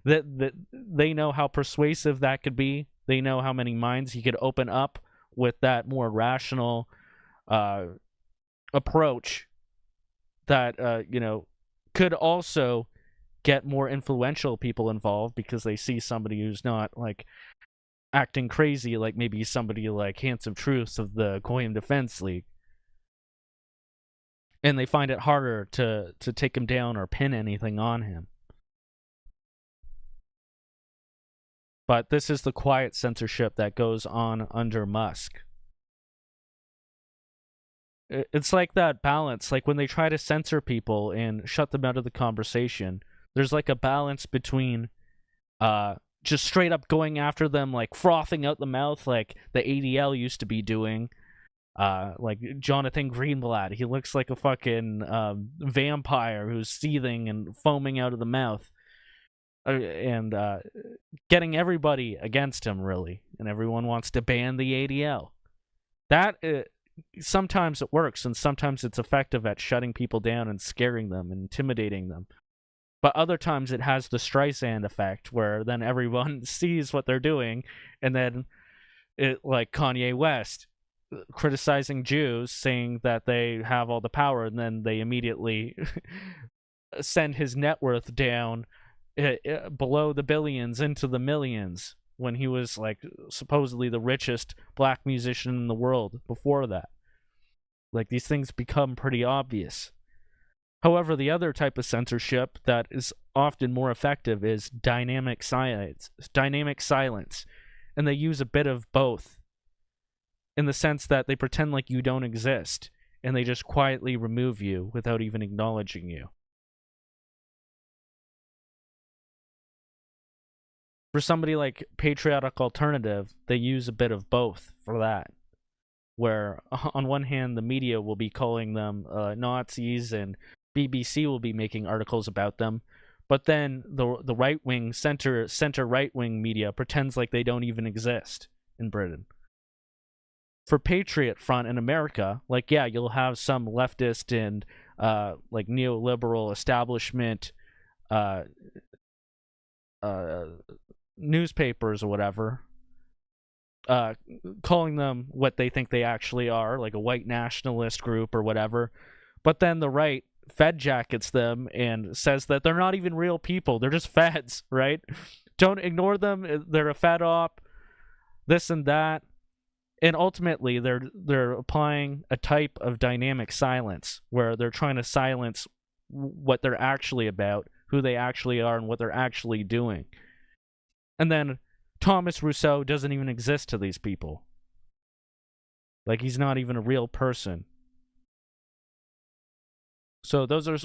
that they know how persuasive that could be. They know how many minds he could open up with that more rational approach that could also get more influential people involved because they see somebody who's not like acting crazy like maybe somebody like Handsome Truth of the Korean Defense League, and they find it harder to take him down or pin anything on him. But this is the quiet censorship that goes on under Musk. It's like that balance, like when they try to censor people and shut them out of the conversation, there's like a balance between just straight up going after them, like frothing out the mouth like the ADL used to be doing. Like Jonathan Greenblatt, he looks like a fucking vampire who's seething and foaming out of the mouth. And getting everybody against him, really. And everyone wants to ban the ADL. That... sometimes it works, and sometimes it's effective at shutting people down and scaring them and intimidating them. But other times it has the Streisand effect, where then everyone sees what they're doing, and then it, like Kanye West criticizing Jews, saying that they have all the power, and then they immediately send his net worth down below the billions into the millions, when he was like supposedly the richest black musician in the world before that. Like, these things become pretty obvious. However, the other type of censorship that is often more effective is dynamic silence. And they use a bit of both, in the sense that they pretend like you don't exist, and they just quietly remove you without even acknowledging you. For somebody like Patriotic Alternative, they use a bit of both for that. Where, on one hand, the media will be calling them Nazis, and BBC will be making articles about them. But then the right-wing, center right-wing media pretends like they don't even exist in Britain. For Patriot Front in America, like, yeah, you'll have some leftist and like neoliberal establishment newspapers or whatever, calling them what they think they actually are, like a white nationalist group or whatever. But then the right Fed jackets them and says that they're not even real people. They're just feds, right? Don't ignore them. They're a fed op, this and that. And ultimately, they're applying a type of dynamic silence where they're trying to silence what they're actually about, who they actually are, and what they're actually doing. And then Thomas Rousseau doesn't even exist to these people. Like, he's not even a real person. So those are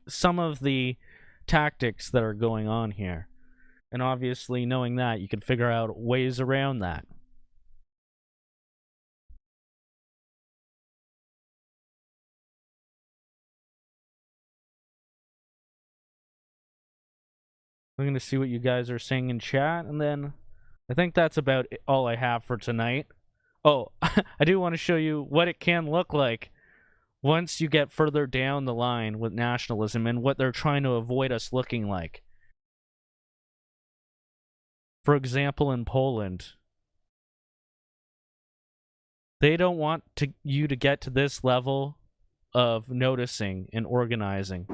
some of the tactics that are going on here. And obviously, knowing that, you can figure out ways around that. I'm going to see what you guys are saying in chat, and then I think that's about all I have for tonight. Oh, I do want to show you what it can look like once you get further down the line with nationalism and what they're trying to avoid us looking like. For example, in Poland, they don't want you to get to this level of noticing and organizing.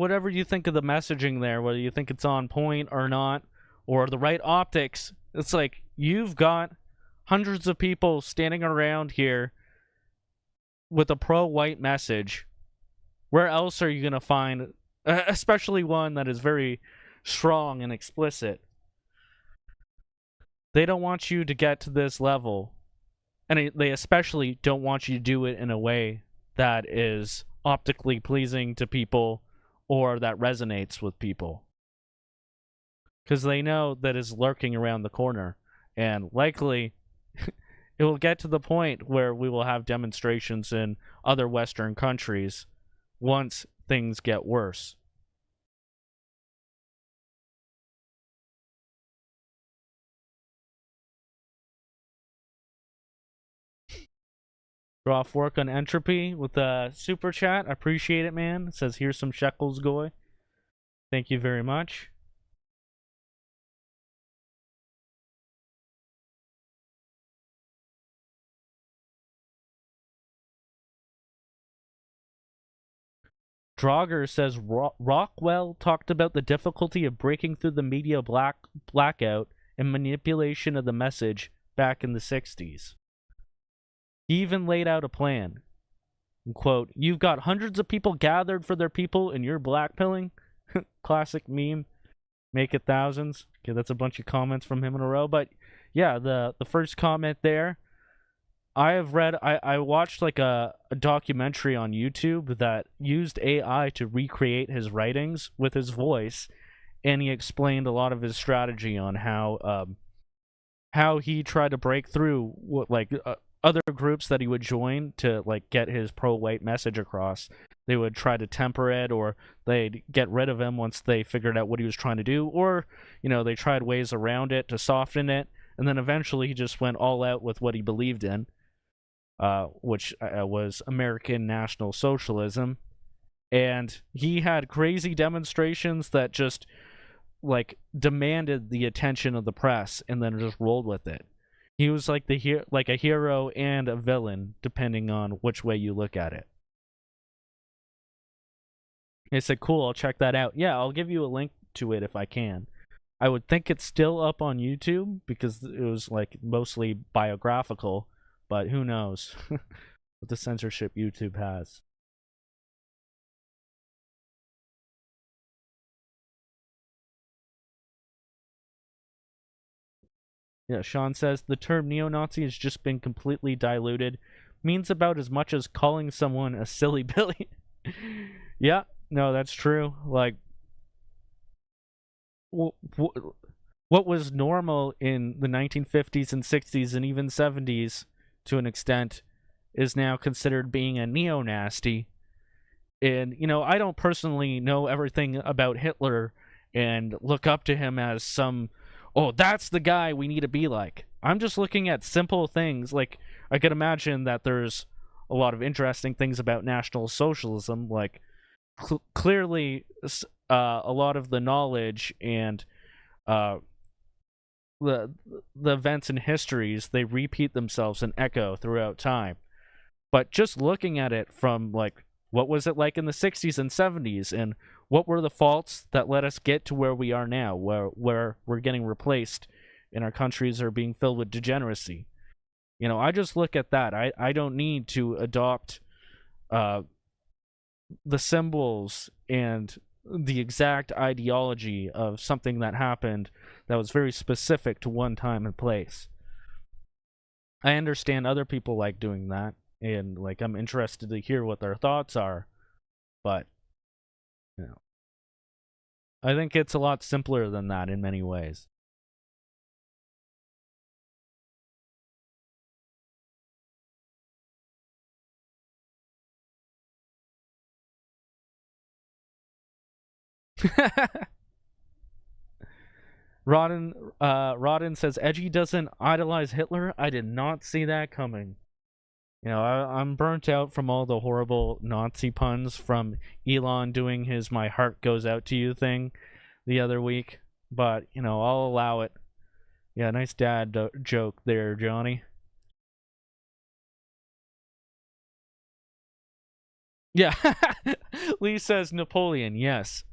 whatever you think of the messaging there, whether you think it's on point or not, or the right optics, it's like you've got hundreds of people standing around here with a pro-white message. Where else are you going to find, especially one that is very strong and explicit? They don't want you to get to this level, and they especially don't want you to do it in a way that is optically pleasing to people or that resonates with people. Because they know that is lurking around the corner, and likely it will get to the point where we will have demonstrations in other Western countries once things get worse. Draw off work on entropy with a super chat. I appreciate it, man. It says, here's some shekels, Goy. Thank you very much. Draugr says, Rockwell talked about the difficulty of breaking through the media blackout and manipulation of the message back in the 60s. He even laid out a plan. Quote, you've got hundreds of people gathered for their people and you're blackpilling? Classic meme. Make it thousands. Okay, that's a bunch of comments from him in a row. But yeah, the first comment there, I watched like a documentary on YouTube that used AI to recreate his writings with his voice, and he explained a lot of his strategy on how he tried to break through other groups that he would join to like get his pro-white message across. They would try to temper it, or they'd get rid of him once they figured out what he was trying to do, or they tried ways around it to soften it, and then eventually he just went all out with what he believed in. Which was American National Socialism, and he had crazy demonstrations that just like demanded the attention of the press, and then just rolled with it. He was like a hero and a villain, depending on which way you look at it. I said, cool, I'll check that out. Yeah, I'll give you a link to it if I can. I would think it's still up on YouTube because it was like mostly biographical. But who knows what the censorship YouTube has. Yeah, Sean says, the term neo-Nazi has just been completely diluted. Means about as much as calling someone a silly Billy. Yeah, no, that's true. Like, what was normal in the 1950s and 60s and even 70s to an extent is now considered being a neo-nasty. And, I don't personally know everything about Hitler and look up to him as some, oh, that's the guy we need to be like. I'm just looking at simple things. Like, I could imagine that there's a lot of interesting things about National Socialism, like clearly a lot of the knowledge and the events and histories, they repeat themselves and echo throughout time. But just looking at it from like, what was it like in the 60s and 70s, and what were the faults that let us get to where we are now, where we're getting replaced and our countries are being filled with degeneracy. I just look at that. I don't need to adopt the symbols and the exact ideology of something that happened that was very specific to one time and place. I understand other people like doing that, and like I'm interested to hear what their thoughts are, but I think it's a lot simpler than that in many ways. Rodden says, Edgy doesn't idolize Hitler. I did not see that coming. I'm burnt out from all the horrible Nazi puns from Elon doing his "my heart goes out to you" thing the other week. But, I'll allow it. Yeah, nice dad joke there, Johnny. Yeah. Lee says Napoleon. Yes,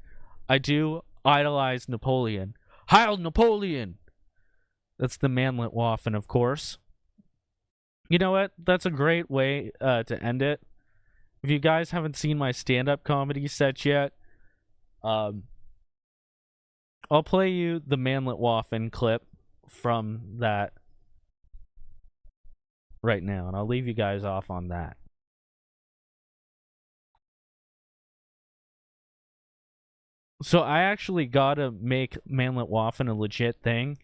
I do idolize Napoleon. Heil Napoleon! That's the manlet waffen, of course. You know what? That's a great way to end it. If you guys haven't seen my stand-up comedy set yet, I'll play you the manlet waffen clip from that right now, and I'll leave you guys off on that. So I actually gotta make manlet waffen a legit thing.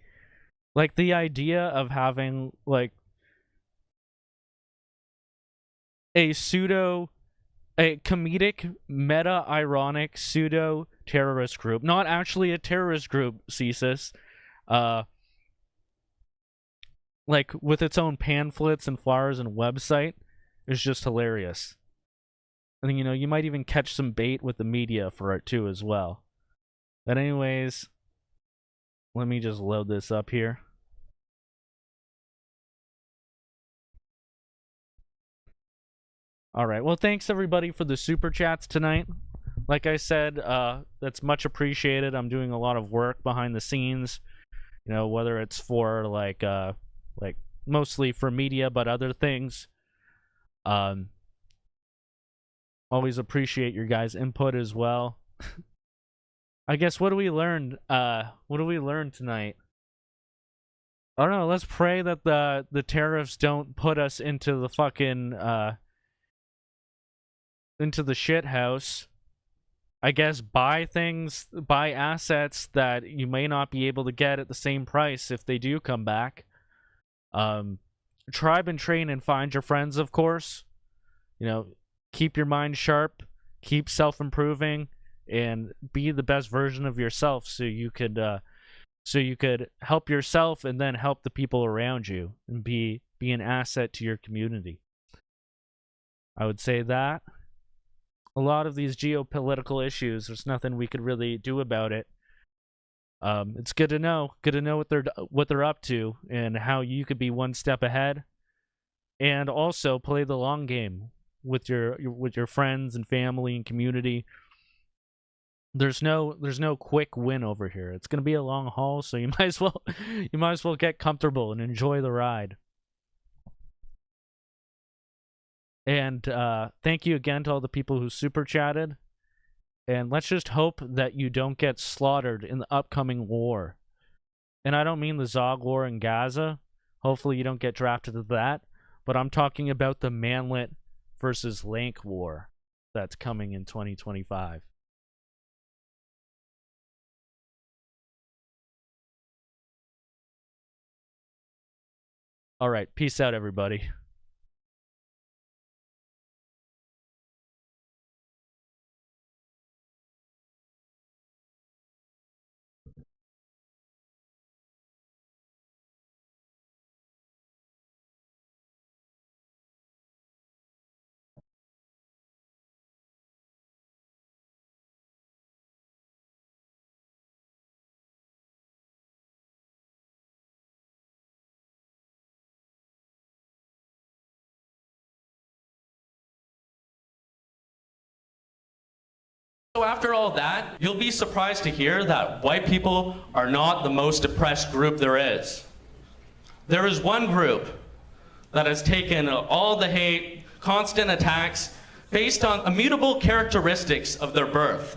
Like, the idea of having, like, a comedic, meta-ironic, pseudo-terrorist group. Not actually a terrorist group, CSIS. Like, with its own pamphlets and flyers and website, is just hilarious. I think, you know, you might even catch some bait with the media for it, too, as well. But anyways, let me just load this up here. All right. Well, thanks everybody for the super chats tonight. Like I said, that's much appreciated. I'm doing a lot of work behind the scenes, you know, whether it's for like mostly for media, but other things. Always appreciate your guys' input as well. I guess what do we learn? What do we learn tonight? I don't know. Let's pray that the tariffs don't put us into the fucking into the shit house. I guess buy assets that you may not be able to get at the same price if they do come back. Tribe and train and find your friends, of course. You know, keep your mind sharp, keep self-improving, and be the best version of yourself so you could help yourself and then help the people around you and be an asset to your community. I would say that. A lot of these geopolitical issues, there's nothing we could really do about it. It's good to know what they're up to and how you could be one step ahead, and also play the long game with your friends and family and community. There's no quick win over here. It's gonna be a long haul, so you might as well get comfortable and enjoy the ride. And thank you again to all the people who super chatted. And let's just hope that you don't get slaughtered in the upcoming war. And I don't mean the Zog war in Gaza. Hopefully you don't get drafted to that. But I'm talking about the Manlet versus Lank war that's coming in 2025. All right, peace out, everybody. So after all that, you'll be surprised to hear that white people are not the most oppressed group there is. There is one group that has taken all the hate, constant attacks, based on immutable characteristics of their birth.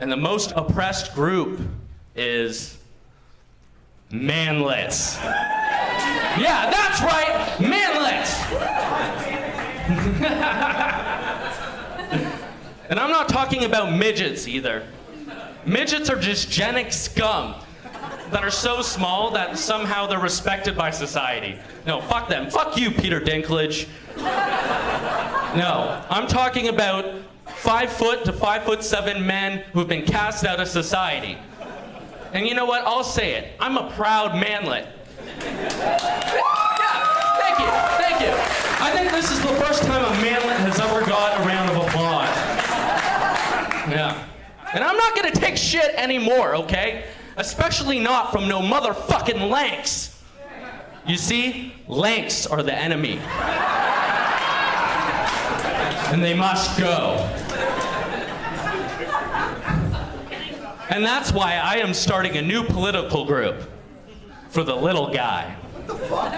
And the most oppressed group is manlets. Yeah, that's right, manlets! And I'm not talking about midgets either. Midgets are just genic scum that are so small that somehow they're respected by society. No, fuck them. Fuck you, Peter Dinklage. No, I'm talking about 5 foot to 5'7" men who've been cast out of society. And you know what? I'll say it. I'm a proud manlet. Yeah, thank you. I think this is the first time a manlet has ever got a round of applause. Yeah. And I'm not gonna take shit anymore, okay? Especially not from no motherfucking Lanks. You see, Lanks are the enemy. and they must go. And that's why I am starting a new political group for the little guy. What the fuck?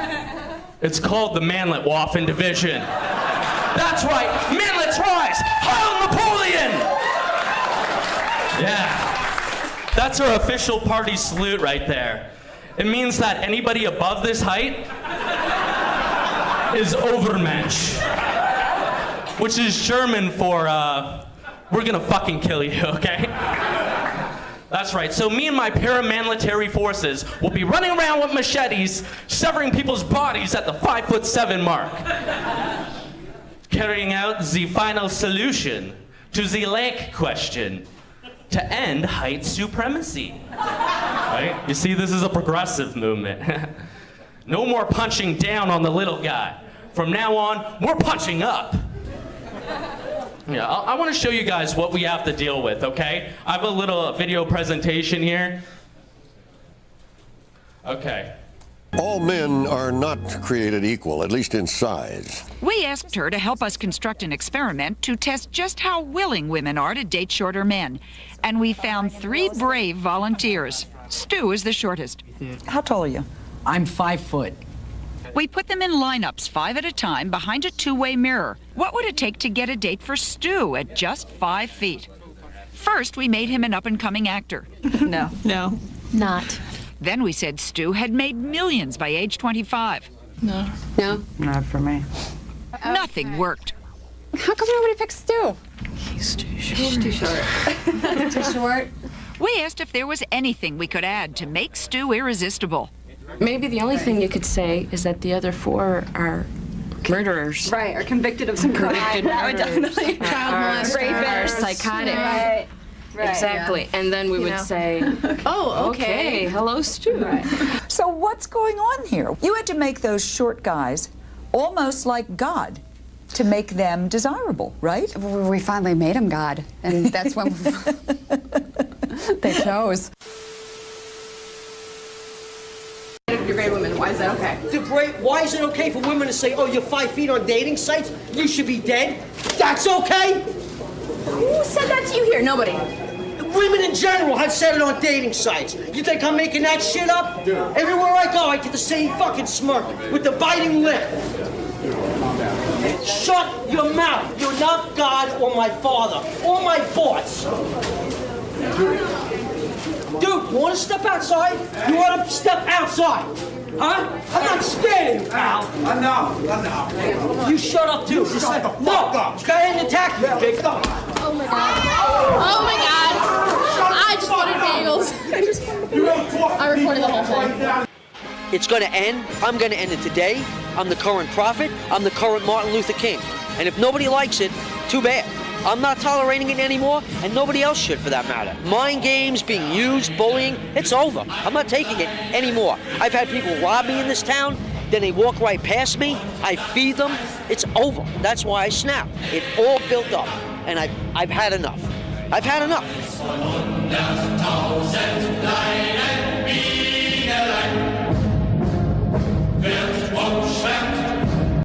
It's called the Manlet Waffen Division. That's right, manlets rise! Heil Napoleon! Yeah, that's our official party salute right there. It means that anybody above this height is Overmensch, which is German for, we're gonna fucking kill you, okay? That's right, so me and my paramilitary forces will be running around with machetes, severing people's bodies at the 5'7" mark. Carrying out the final solution to the leg question, to end height supremacy. Right? You see, this is a progressive movement. No more punching down on the little guy. From now on, we're punching up. Yeah, I want to show you guys what we have to deal with, okay? I have a little video presentation here. Okay. All men are not created equal, at least in size. We asked her to help us construct an experiment to test just how willing women are to date shorter men. And we found 3 brave volunteers. Stu is the shortest. How tall are you? I'm 5 foot. We put them in lineups 5 at a time behind a 2-way mirror. What would it take to get a date for Stu at just 5 feet? First, we made him an up-and-coming actor. No. No. Not. Then we said Stu had made millions by age 25. No. No. Not for me. Nothing worked. How come nobody picked Stu? He's too short. He's too short. Too short? We asked if there was anything we could add to make Stu irresistible. Maybe the only thing you could say is that the other 4 are murderers. Right, or convicted of some crime. That would definitely. Child molester. Or psychotic. Right. Right, exactly. yeah. And then we would say, oh, okay. Hello, Stu. Right. So what's going on here? You had to make those short guys almost like God to make them desirable, right? We finally made him God, and that's when they chose. You're great women. Why is that okay? Why is it okay for women to say, oh, you're 5 feet on dating sites? You should be dead? That's okay? Who said that to you here? Nobody. Women in general have said it on dating sites. You think I'm making that shit up? Yeah. Everywhere I go, I get the same fucking smirk with the biting lip. Shut your mouth. You're not God or my father or my boss. Dude, you want to step outside? You want to step outside? Huh? I'm not scared of you, pal. I know. You shut up, too. Just like, no, go ahead and attack me, big dog. Oh, my God. Oh, my God. I just wanted bagels. I recorded the whole thing. It's going to end. I'm going to end it today. I'm the current prophet. I'm the current Martin Luther King. And if nobody likes it, too bad. I'm not tolerating it anymore, and nobody else should for that matter. Mind games, being used, bullying, it's over. I'm not taking it anymore. I've had people rob me in this town, then they walk right past me, I feed them, it's over. That's why I snapped. It all built up, and I've had enough. I've had enough. 100.000 Leiden bienen. Wird Wunsch